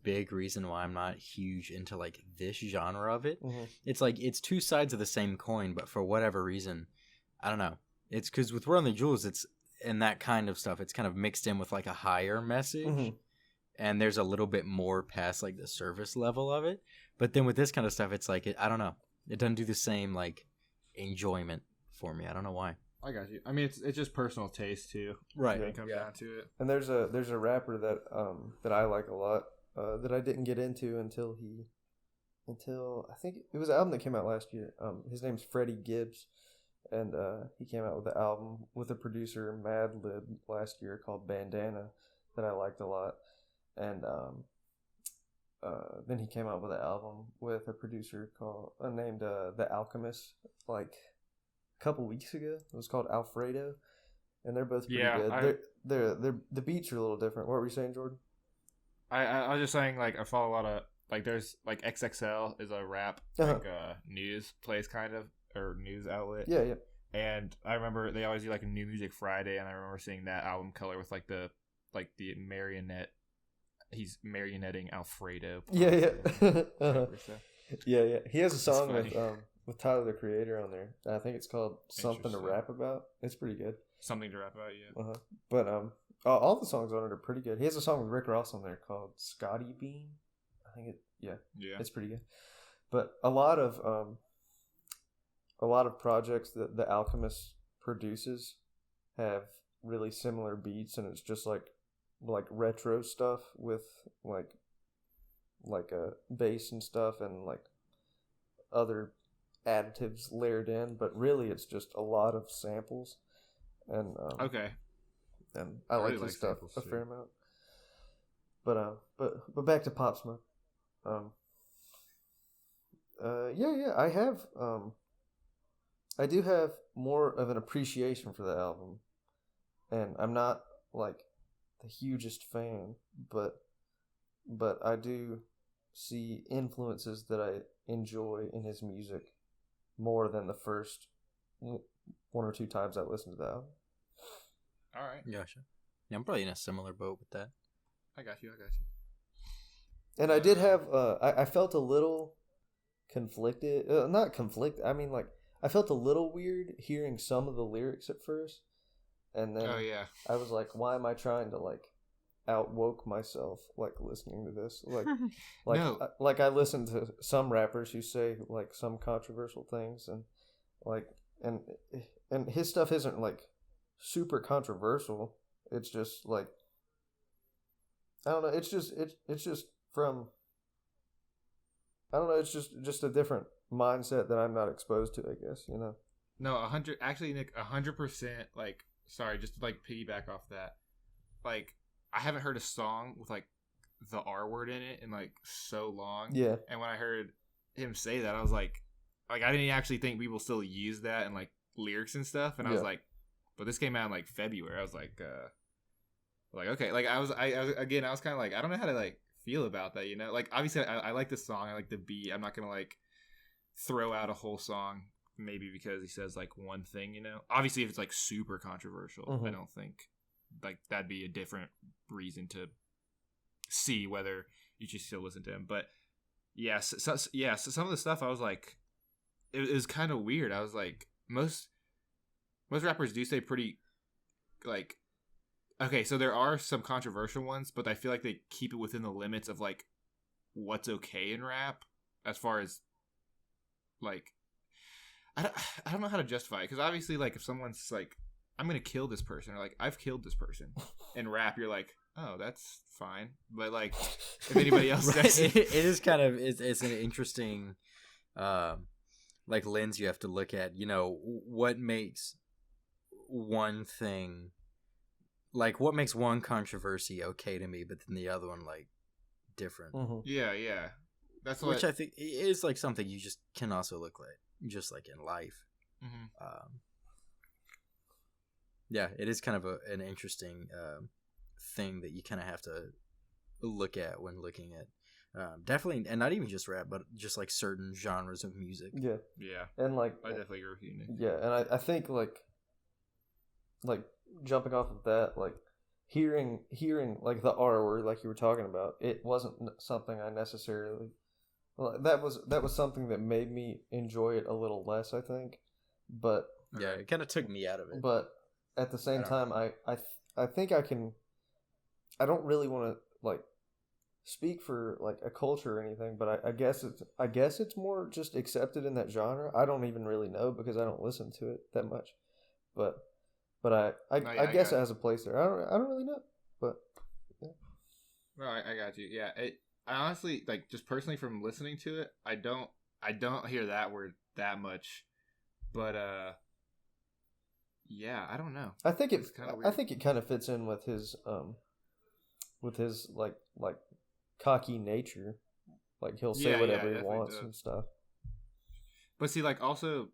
big reason why I'm not huge into like this genre of it. Mm-hmm. It's like it's two sides of the same coin, but for whatever reason, I don't know. It's because with Run the Jewels, it's and that kind of stuff, it's kind of mixed in with like a higher message, mm-hmm. and there's a little bit more past like the surface level of it. But then with this kind of stuff, it's like I don't know. It doesn't do the same like enjoyment for me. I don't know why. I got you. I mean, it's just personal taste too, right? When it comes down to it. And there's a rapper that I like a lot that I didn't get into until I think it was an album that came out last year. His name's Freddie Gibbs, and he came out with an album with a producer Madlib last year called Bandana that I liked a lot, and then he came out with an album with a producer named The Alchemist like couple weeks ago. It was called Alfredo, and they're both pretty good. They're the beats are a little different. What were you saying, Jordan? I was just saying, like, I follow a lot of like there's like XXL is a rap like news place kind of, or news outlet. Yeah. And I remember they always do like a New Music Friday, and I remember seeing that album cover with like the marionette. He's marionetting Alfredo. Yeah. Yeah. He has a song with Tyler the Creator on there. I think it's called Something to Rap About. It's pretty good. Something to Rap About, yeah. But all the songs on it are pretty good. He has a song with Rick Ross on there called Scotty Bean. I think it's pretty good. But a lot of projects that The Alchemist produces have really similar beats, and it's just like retro stuff with like a bass and stuff and like other additives layered in, but really it's just a lot of samples. And and I like this stuff a fair amount. But back to Pop Smoke. I do have more of an appreciation for the album, and I'm not like the hugest fan, but I do see influences that I enjoy in his music more than the first one or two times I listened to the album. All right. Gotcha. Yeah, I'm probably in a similar boat with that. I got you. And I did have, I felt a little conflicted. Not conflicted. I mean, like, I felt a little weird hearing some of the lyrics at first. And then I was like, why am I trying to, like, outwoke myself, like, listening to this? Like I listen to some rappers who say, like, some controversial things. And, like, and his stuff isn't, like, super controversial. It's just like, I don't know. It's just from, I don't know. It's just a different mindset that I'm not exposed to, I guess, you know? No, 100, actually, Nick, 100%, like, sorry, just to, like, piggyback off that. Like, I haven't heard a song with, like, the R word in it in, like, so long. Yeah. And when I heard him say that, I was like, I didn't actually think people still use that in, like, lyrics and stuff. And I was like, but this came out in, like, February. I was like, okay. Like, I was kind of like, I don't know how to, like, feel about that, you know? Like, obviously, I like the song. I like the beat. I'm not going to, like, throw out a whole song maybe because he says, like, one thing, you know? Obviously, if it's, like, super controversial, I don't think, like, that'd be a different reason to see whether you should still listen to him. But, so some of the stuff I was like, it was kind of weird. I was like, most rappers do say pretty, like, okay, so there are some controversial ones, but I feel like they keep it within the limits of, like, what's okay in rap as far as, like, I don't know how to justify it, because obviously, like, if someone's like, I'm gonna kill this person, or like, I've killed this person, in rap, you're like, oh, that's fine. But, like, if anybody else says it is kind of, it's an interesting like lens you have to look at, you know, what makes one thing, like, what makes one controversy okay to me, but then the other one, like, different. Yeah, that's which I think is, like, something you just can also look at, just like in life. Yeah, it is kind of an interesting thing that you kind of have to look at when looking at definitely, and not even just rap, but just like certain genres of music. Yeah, and like I definitely agree with you, Nick. Yeah, and I think like jumping off of that, like hearing like the R word, like you were talking about, it wasn't something I necessarily. Well, that was something that made me enjoy it a little less, I think. But yeah, it kind of took me out of it. But at the same time, I think I can. I don't really want to like speak for like a culture or anything, but I guess it's more just accepted in that genre. I don't even really know because I don't listen to it that much, but I guess it has a place there. I don't really know, but yeah. No, I got you. Yeah, I honestly, like, just personally from listening to it, I don't hear that word that much, but yeah, I don't know. I think it kind of fits in with his like cocky nature. Like, he'll say whatever he wants and stuff. But see, like, also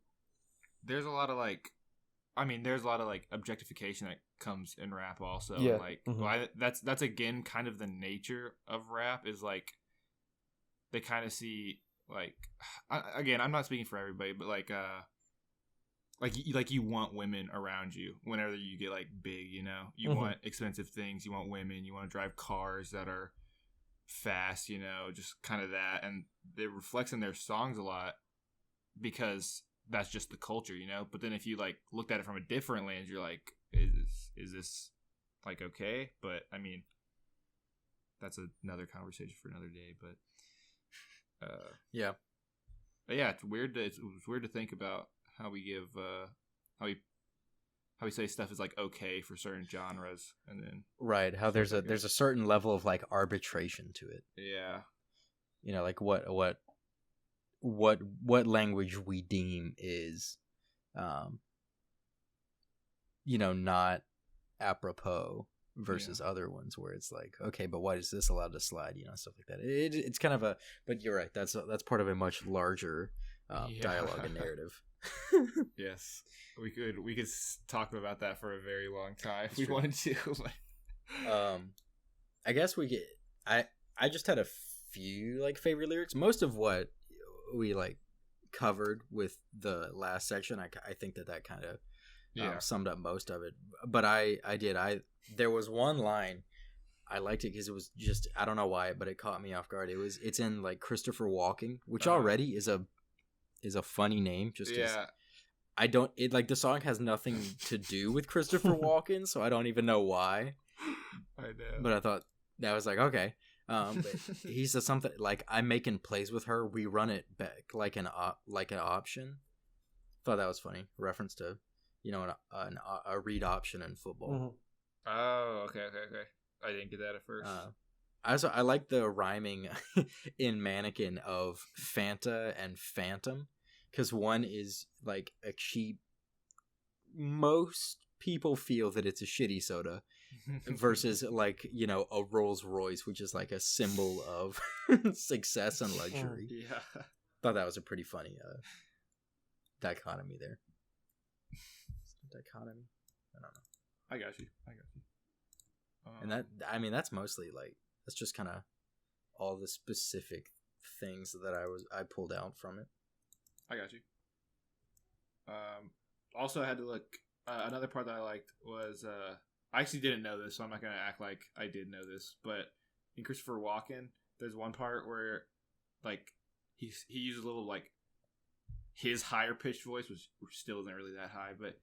there's a lot of like objectification that comes in rap also. Yeah. Like, that's again kind of the nature of rap, is like they kind of see, like, again, I'm not speaking for everybody, but like you want women around you whenever you get, like, big, you know, you want expensive things, you want women, you want to drive cars that are fast, you know, just kind of that, and it reflects in their songs a lot because that's just the culture, you know. But then if you, like, looked at it from a different lens, you're like, is this like okay? But I mean, that's another conversation for another day. But yeah, it's weird. It was weird to think about how we give how we say stuff is, like, okay for certain genres, and then right, how there's a certain level of, like, arbitration to it. Yeah, you know, like what language we deem is you know, not apropos versus other ones where it's like, okay, but why is this allowed to slide, you know, stuff like that. It's kind of but you're right, that's part of a much larger dialogue and narrative. Yes, we could talk about that for a very long time if we wanted to. I guess we get I just had a few, like, favorite lyrics. Most of what we, like, covered with the last section, I think that kind of summed up most of it. But there was one line I liked it because it was just, I don't know why, but it caught me off guard. It's in, like, Christopher Walken, which already is a funny name. Just like, the song has nothing to do with Christopher Walken, so I don't even know why. I know. But I thought that was like, okay. But he says something like, "I'm making plays with her. We run it back like an option." Thought that was funny. Reference to, a read option in football. Mm-hmm. Oh, okay. I didn't get that at first. I like the rhyming in Mannequin of Fanta and Phantom, because one is like a cheap. Most people feel that it's a shitty soda, versus like a Rolls Royce, which is like a symbol of success and luxury. Yeah, thought that was a pretty funny dichotomy there. Dichotomy. I don't know. I got you. And that's mostly like that's just kind of all the specific things that I pulled out from it. I got you. Also, I had to look. Another part that I liked was I actually didn't know this, so I'm not gonna act like I did know this. But in Christopher Walken, there's one part where like he uses a little like his higher pitched voice, which still isn't really that high, but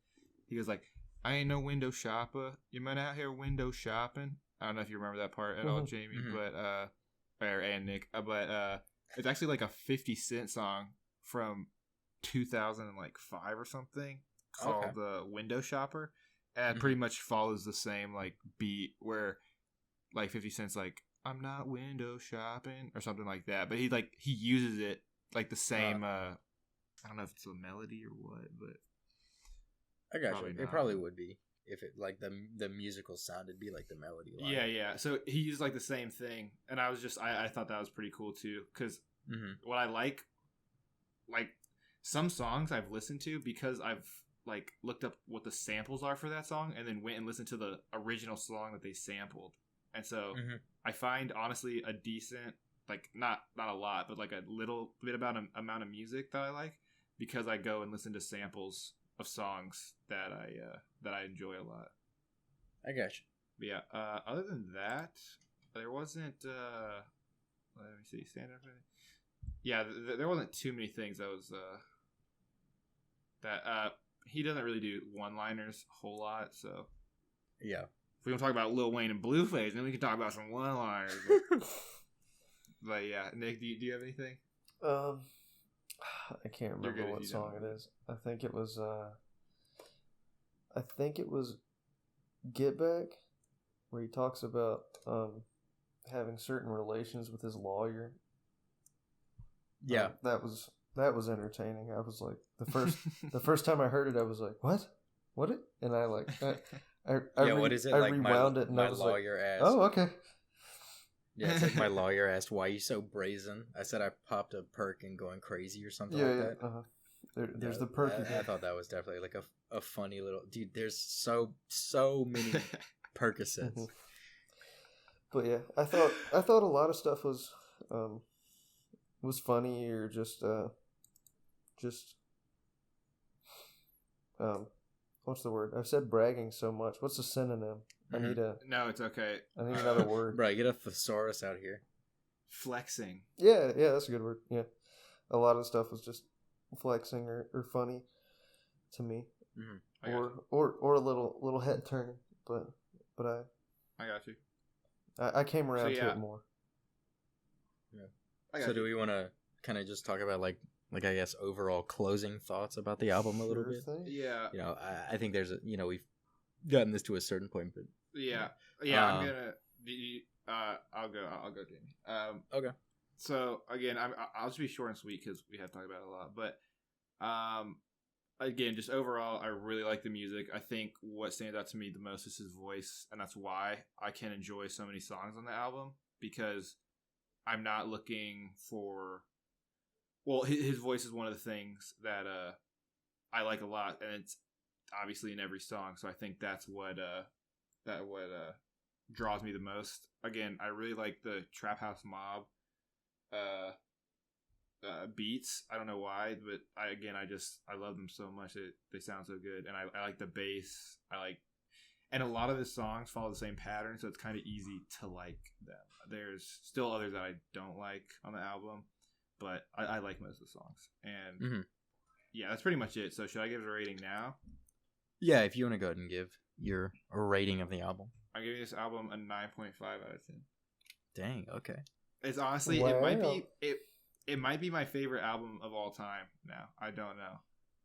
he goes like, "I ain't no window shopper. You man out here window shopping." I don't know if you remember that part at all, Jamie, but and Nick, but it's actually like a 50 Cent song from 2005 or something called Window Shopper, and pretty much follows the same like beat where like 50 Cent's like, "I'm not window shopping" or something like that, but he uses it like the same I don't know if it's a melody or what, but I got you. It probably would be if it like the musical sound, it'd be like the melody line. Yeah. So he used like the same thing, and I was just I thought that was pretty cool too, because what I like some songs I've listened to because I've like looked up what the samples are for that song, and then went and listened to the original song that they sampled, and so I find honestly a decent like not a lot, but like a little bit about an amount of music that I like because I go and listen to samples of songs that I enjoy a lot. I got you. But yeah, other than that, there wasn't let me see, stand up. Yeah, there wasn't too many things that was that he doesn't really do one-liners a whole lot, so yeah. If we want to talk about Lil Wayne and Blueface, then we can talk about some one-liners. But yeah, Nick, do you have anything? I can't remember what song it is. I think it was Get Back, where he talks about having certain relations with his lawyer. Yeah. That was entertaining. I was like the first time I heard it, I was like, what it? And I like what is it? I like rewound it and my I was lawyer like, asked. "Oh, okay." Yeah, it's like my lawyer asked, "Why are you so brazen?" I said I popped a perk and going crazy or something like that. There's the perk. I thought that was definitely like a funny little dude. There's so many Percocets. But yeah, I thought a lot of stuff was funny or just what's the word? I've said bragging so much. What's the synonym? No, it's okay. I need another word. Bro, get a thesaurus out here. Flexing. Yeah, that's a good word. Yeah, a lot of stuff was just flexing or funny to me, or a little head turning. But I got you. I came around to it more. Yeah. So do we want to kind of just talk about like I guess overall closing thoughts about the album a little bit? Yeah. I think there's we've gotten this to a certain point, but yeah. I'm gonna. I'll go, Jamie. Okay. So again, I'll just be short and sweet because we have talked about it a lot. But again, just overall, I really like the music. I think what stands out to me the most is his voice, and that's why I can enjoy so many songs on the album, because I'm not looking for. Well, his voice is one of the things that I like a lot, and it's obviously in every song. So I think that's what draws me the most. Again, I really like the Trap House Mob beats. I don't know why, but I love them so much. They sound so good, and I like the bass. And a lot of his songs follow the same pattern, so it's kind of easy to like them. There's still others that I don't like on the album, but I like most of the songs. And yeah, that's pretty much it. So should I give it a rating now? Yeah, if you want to go ahead and give your rating of the album. I'm giving this album a 9.5 out of 10. Dang, okay. It's honestly, wow. it might be my favorite album of all time now. I don't know.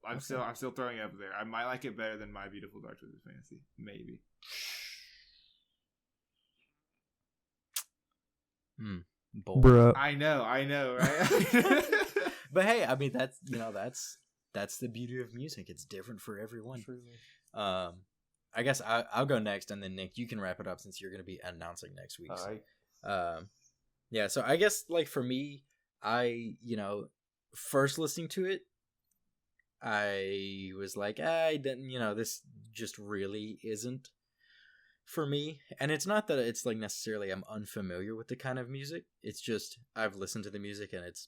I'm still throwing it up there. I might like it better than My Beautiful Dark Twisted Fantasy. Maybe. Bruh. I know, right? But hey, I mean that's the beauty of music. It's different for everyone. Truly. I guess I'll go next, and then Nick, you can wrap it up since you're going to be announcing next week's. All right. Yeah. So I guess like for me, I first listening to it, I was like, I didn't, this just really isn't for me. And it's not that it's like necessarily I'm unfamiliar with the kind of music. It's just I've listened to the music and it's,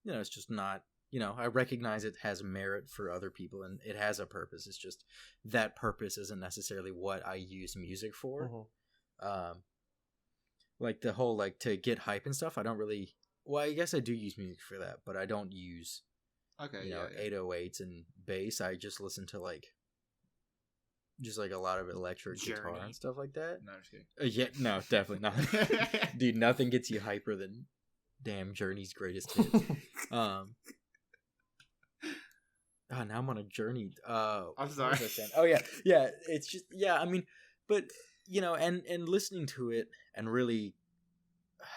it's just not, I recognize it has merit for other people and it has a purpose. It's just that purpose isn't necessarily what I use music for. Mm-hmm. Like the whole, like to get hype and stuff. I don't really, well, I guess I do use music for that, but I don't use 808s and bass. I just listen to like a lot of electric guitar and stuff like that. No, I'm just kidding. Yeah, no, definitely not. Dude, nothing gets you hyper than damn Journey's greatest hits. Oh, now I'm on a journey. I'm sorry. Oh yeah. It's just I mean, but and listening to it and really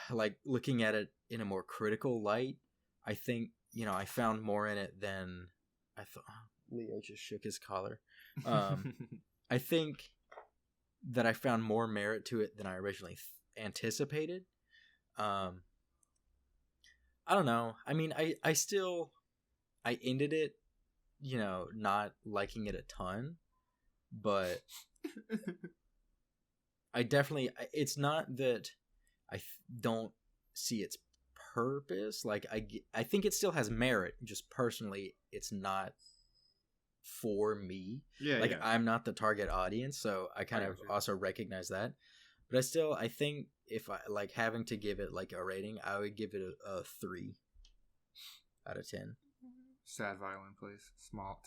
like looking at it in a more critical light, I think I found more in it than I thought. Leo just shook his collar. I think that I found more merit to it than I originally anticipated. I don't know. I mean, I ended it, not liking it a ton, but I definitely, it's not that I don't see its purpose. Like I think it still has merit. Just personally, it's not for me. I'm not the target audience, so I kind of also recognize that. But I think if I like having to give it like a rating, I would give it a 3 out of 10. Sad violin plays.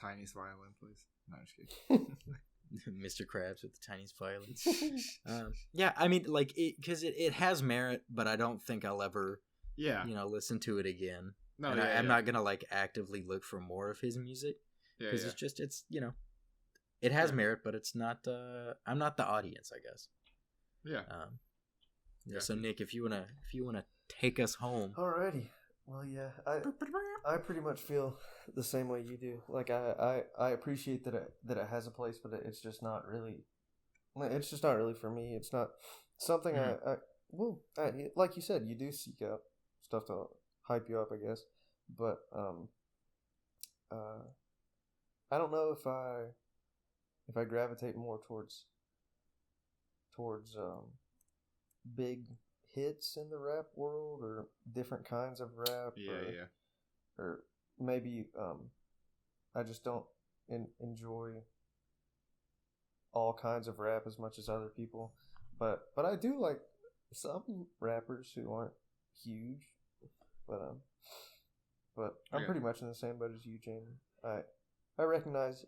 Tiniest violin plays. No, I'm just kidding. Mr. Krabs with the tiniest violins. Yeah, I mean, like because it has merit, but I don't think I'll ever, listen to it again. No, and I'm not gonna like actively look for more of his music because it's it has merit, but it's not. I'm not the audience, I guess. Yeah. So Nick, if you wanna take us home. Alrighty. Well, yeah, I pretty much feel the same way you do. Like I appreciate that it has a place, but it's just not really. It's just not really for me. It's not something I like you said, you do seek out stuff to hype you up, I guess. But I don't know if I gravitate more towards big hits in the rap world or different kinds of rap or maybe I just don't enjoy all kinds of rap as much as other people, but I do like some rappers who aren't huge, but I'm pretty much in the same boat as you, Jamie. I recognize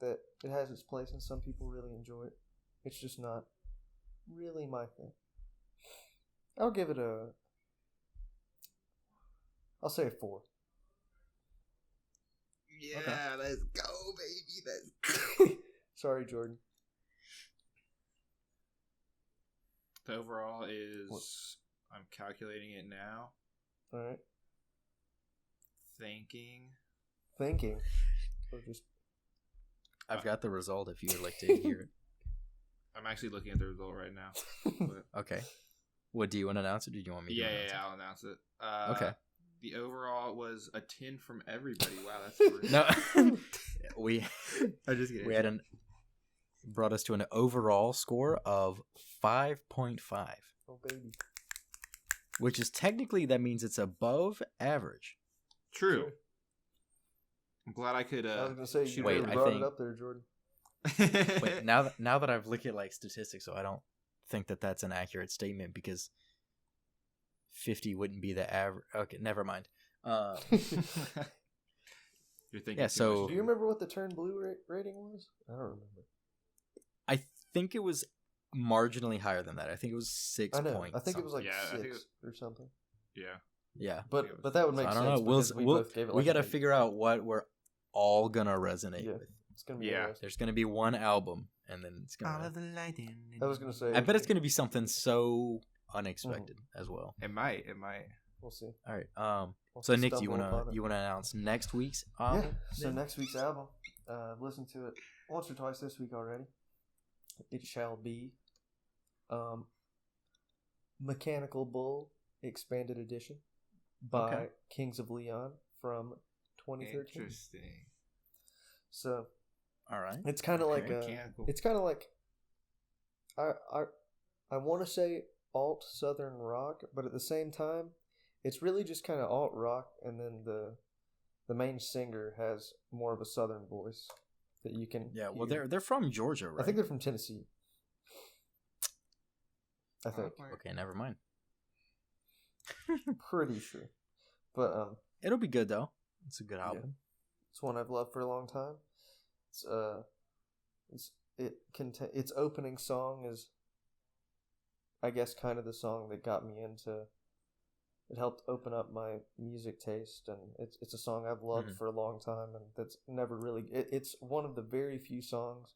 that it has its place and some people really enjoy it. It's just not really my thing. I'll give it I'll say a 4. Yeah, okay. Let's go, baby. Let's go. Sorry, Jordan. The overall is, I'm calculating it now. All right. Thinking. Or just. I've got the result if you would like to hear it. I'm actually looking at the result right now. Okay. What, do you want to announce it, or do you want me to announce it? Yeah, I'll announce it. Okay. The overall was a 10 from everybody. Wow, that's rude. No. I'm just kidding. We had brought us to an overall score of 5.5. Oh, baby. Which is technically, that means it's above average. True. I'm glad I could. I was going to say, you brought it up there, Jordan. Wait, now that I've looked at like statistics, so I don't think that that's an accurate statement because 50 wouldn't be the average. Okay, never mind. You're thinking. Yeah. So, do you remember what the Turn Blue rating was? I don't remember. I think it was marginally higher than that. I think it was 6 points. I think it was like 6 or something. Yeah. Yeah. But that would make sense. I don't know. We got to figure out what we're all gonna resonate with. It's gonna be interesting. There's gonna be one album, and then it's gonna. I was gonna say. I bet it's gonna be something so unexpected as well. It might. We'll see. All right. So Nick, do you wanna announce next week's album? Yeah. So next week's album, I've listened to it once or twice this week already. It shall be, Mechanical Bull Expanded Edition by Kings of Leon from 2013. Interesting. So, all right, it's kind of like I want to say alt southern rock, but at the same time, it's really just kind of alt rock, and then the main singer has more of a southern voice that you can. Yeah, well, they're from Georgia, right? I think they're from Tennessee. I think. Okay, never mind. Pretty sure, but it'll be good though. It's a good album. Yeah. It's one I've loved for a long time. Its opening song is, I guess, kind of the song that got me into. It helped open up my music taste, and it's a song I've loved for a long time, and that's never really. It's one of the very few songs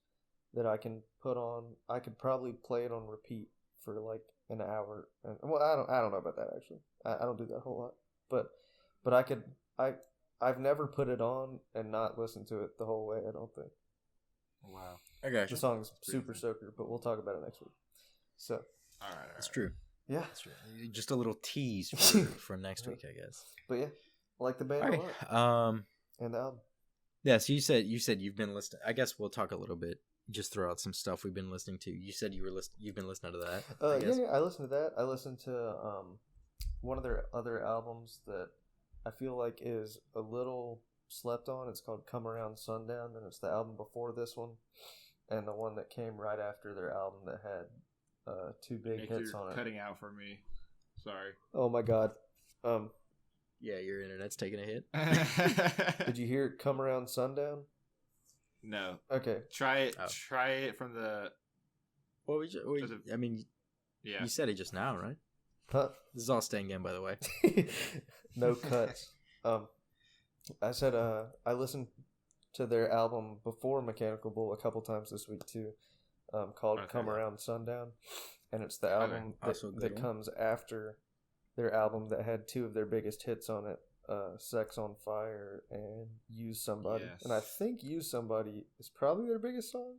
that I can put on. I could probably play it on repeat for like an hour. And, well, I don't know about that actually. I don't do that a whole lot, but I could. I've never put it on and not listened to it the whole way. I don't think. Wow. I got you. The song's super soaker, but we'll talk about it next week. So. All right. That's true. Yeah. That's true. Just a little tease for next week, I guess. But yeah, I like the band a lot. And the album. Yeah, so you said you've been listening. I guess we'll talk a little bit. Just throw out some stuff we've been listening to. You said you've been listening to that. Yeah, I listened to that. I listened to one of their other albums that I feel like is a little slept on. It's called Come Around Sundown, and it's the album before this one, and the one that came right after their album that had two big hits on it. Cutting out for me. Sorry. Oh my god. Yeah, your internet's taking a hit. Did you hear Come Around Sundown? No. Okay. Try it. Try it from the. Well, I mean, yeah. You said it just now, right? Huh? This is all staying in, by the way. No cuts. I said I listened to their album before Mechanical Bull a couple times this week too, called Come Around Sundown, and it's the album that comes after their album that had two of their biggest hits on it, Sex on Fire and Use Somebody. Yes. And I think Use Somebody is probably their biggest song.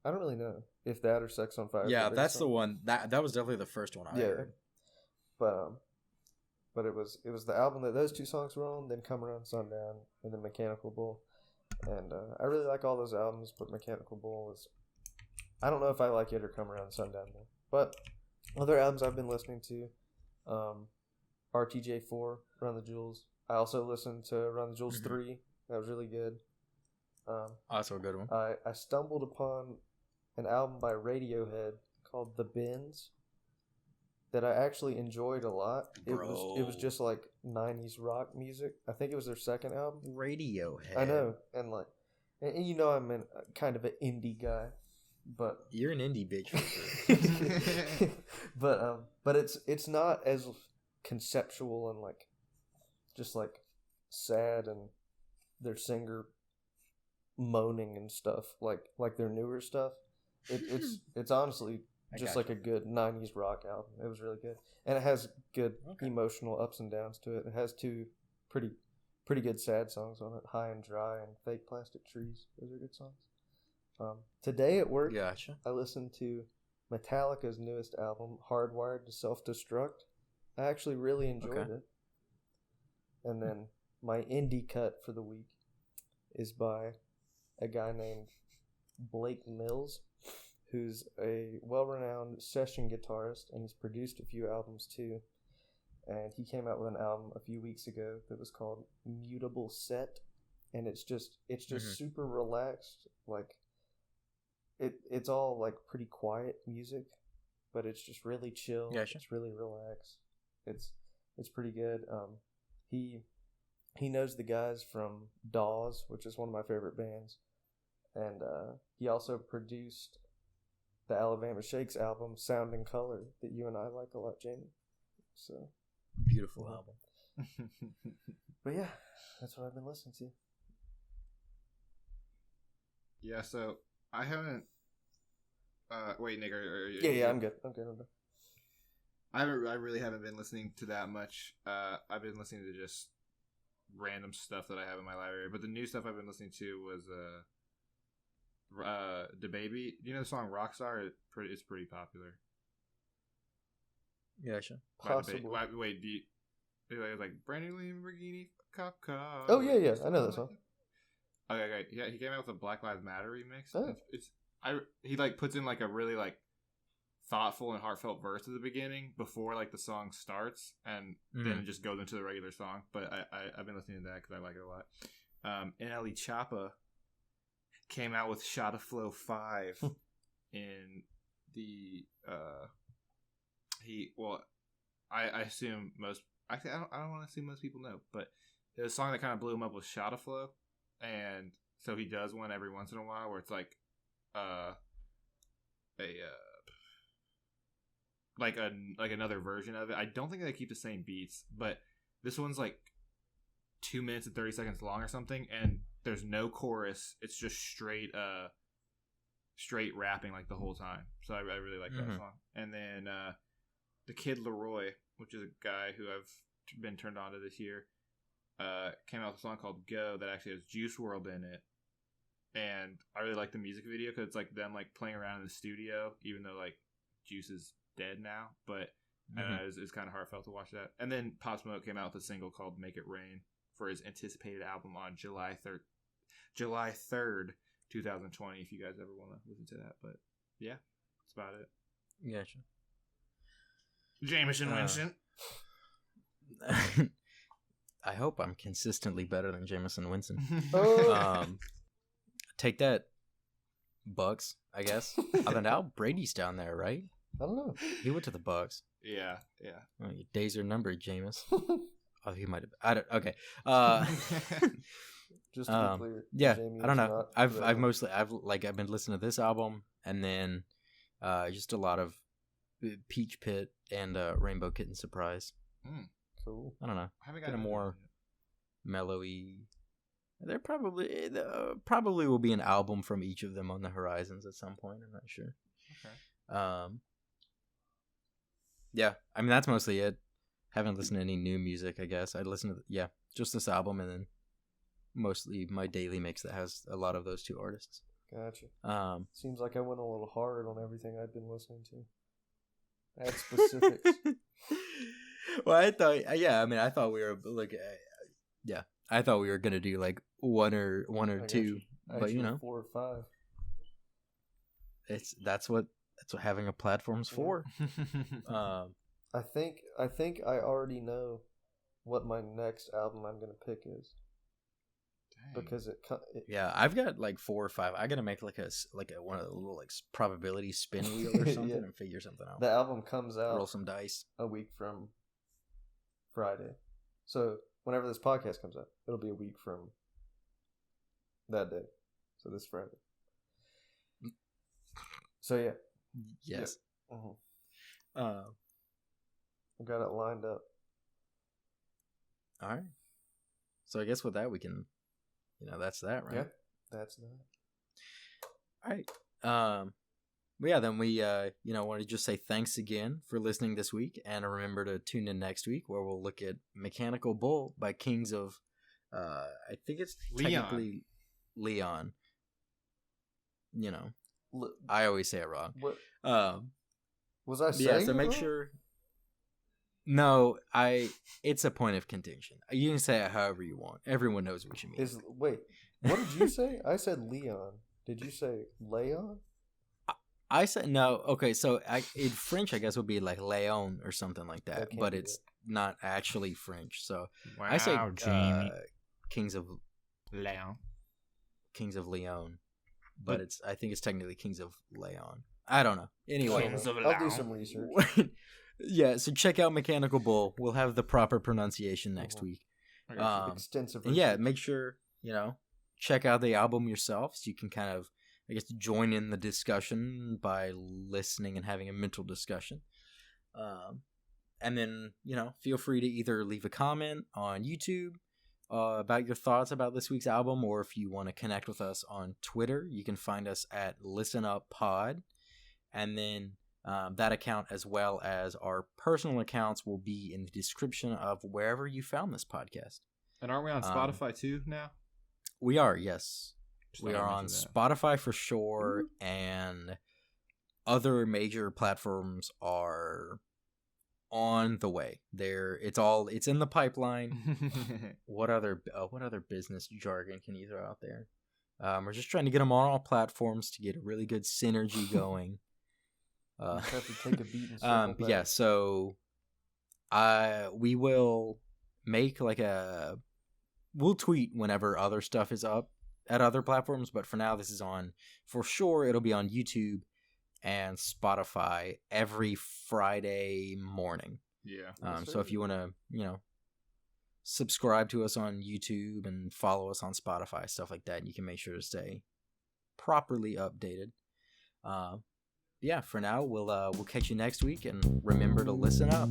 I don't really know if that or Sex on Fire. Yeah, that's the one. That was definitely the first one I heard. But it was the album that those two songs were on, then Come Around Sundown, and then Mechanical Bull. And I really like all those albums, but Mechanical Bull is... I don't know if I like it or Come Around Sundown, though. But other albums I've been listening to, RTJ4, Run the Jewels. I also listened to Run the Jewels 3. That was really good. Also a good one. I stumbled upon an album by Radiohead called The Bends that I actually enjoyed a lot. It was just like 90s rock music. I think it was their second album. Radiohead. I know, and you know I'm kind of an indie guy, but you're an indie bitch. but it's not as conceptual and like just like sad and their singer moaning and stuff like their newer stuff. It's honestly just like a good 90s rock album. It was really good. And it has good emotional ups and downs to it. It has two pretty good sad songs on it, High and Dry and Fake Plastic Trees. Those are good songs. Today at work, I listened to Metallica's newest album, Hardwired to Self-Destruct. I actually really enjoyed it. And then my indie cut for the week is by a guy named Blake Mills, who's a well-renowned session guitarist, and he's produced a few albums too. And he came out with an album a few weeks ago that was called Mutable Set, and it's just super relaxed. Like it's all like pretty quiet music, but it's just really chill. Yeah, sure. It's really relaxed. It's pretty good. He knows the guys from Dawes, which is one of my favorite bands, and he also produced the Alabama Shakes album, Sound and Color, that you and I like a lot, Jamie. So beautiful album. But yeah, that's what I've been listening to. Yeah, so I haven't. Wait, Nick, are you? Yeah, I'm good. I really haven't been listening to that much. I've been listening to just random stuff that I have in my library. But the new stuff I've been listening to was DaBaby. You know the song Rockstar? It's pretty popular. Yeah, sure. Possible. Wait, it was like brand new Lamborghini cop car. Oh yeah, I know that song. Okay. Yeah, he came out with a Black Lives Matter remix. Oh. He like puts in like a really like thoughtful and heartfelt verse at the beginning before like the song starts, and then it just goes into the regular song. But I've been listening to that because I like it a lot. NLE Choppa came out with Shot of Flow 5 in the I assume most actually I don't want to assume most people know, but there's a song that kind of blew him up with Shot of Flow, and so he does one every once in a while where it's like another version of it. I don't think they keep the same beats, but this one's like 2 minutes and 30 seconds long or something, and there's no chorus. It's just straight rapping like the whole time. So I really like that song. And then the Kid Leroy, which is a guy who I've been turned on to this year, came out with a song called Go that actually has Juice WRLD in it. And I really like the music video because it's like them like playing around in the studio, even though like Juice is dead now. But it's kind of heartfelt to watch that. And then Pop Smoke came out with a single called Make It Rain for his anticipated album on July 3rd, 2020, if you guys ever want to listen to that. But yeah, that's about it. Gotcha. Jameson Winston. I hope I'm consistently better than Jameson Winston. Oh. Take that, Bucks, I guess. Now Brady's down there, right? I don't know. He went to the Bucks. Yeah. Oh, your days are numbered, Jameis. Oh, he might have. I don't. Okay. Just to be clear. Yeah, Jamie I don't know. I've been listening to this album, and then just a lot of Peach Pit and Rainbow Kitten Surprise. Cool. I don't know. I haven't got got a more mellowy. There probably will be an album from each of them on the horizons at some point. I'm not sure. Okay. Yeah, I mean that's mostly it. Haven't listened to any new music. I guess I listened to just this album, and then mostly my daily mix that has a lot of those two artists. Gotcha. Seems like I went a little hard on everything I'd been listening to. Add specifics. Well, I thought we were like, I thought we were gonna do like one or two, but you know, 4 or 5. That's what having a platform's for. I think I already know what my next album I'm gonna pick is. Dang. Because yeah, I've got like 4 or 5. I gotta make like a one of the little like probability spin wheel or something and figure something out. The album comes out. Roll some dice. A week from Friday, so whenever this podcast comes out, it'll be a week from that day. So this Friday. So yeah. Yes. Yeah. I got it lined up. All right. So I guess with that we can, that's that, right? Yeah, that's that. All right. But yeah, then we want to just say thanks again for listening this week, and remember to tune in next week where we'll look at Mechanical Bull by Kings of I think it's technically Leon. I always say it wrong. What was I saying? Yeah, so make sure. No, it's a point of contention. You can say it however you want. Everyone knows what you mean. Wait, what did you say? I said Leon. Did you say Leon? I said no. Okay, so in French, I guess would be like Leon or something like that, but it's not actually French. So wow, I say Jamie. Kings of Leon. Kings of Leon, but I think it's technically Kings of Leon. I don't know. Anyway, I'll do some research. Yeah, so check out Mechanical Bull. We'll have the proper pronunciation next week. Extensive research. Yeah, make sure, check out the album yourself so you can kind of, I guess, join in the discussion by listening and having a mental discussion. And then, feel free to either leave a comment on YouTube about your thoughts about this week's album, or if you want to connect with us on Twitter, you can find us at ListenUpPod, and then that account as well as our personal accounts will be in the description of wherever you found this podcast. And aren't we on Spotify too now? We are, yes. We are on Spotify for sure, and other major platforms are on the way. It's in the pipeline. What other business jargon can you throw out there? We're just trying to get them on all platforms to get a really good synergy going. Have to take a beat and yeah, so we will make we'll tweet whenever other stuff is up at other platforms, but for now this is for sure it'll be on YouTube and Spotify every Friday morning. Yeah. So if you want to, subscribe to us on YouTube and follow us on Spotify, stuff like that, you can make sure to stay properly updated. Yeah, for now we'll catch you next week, and remember to listen up.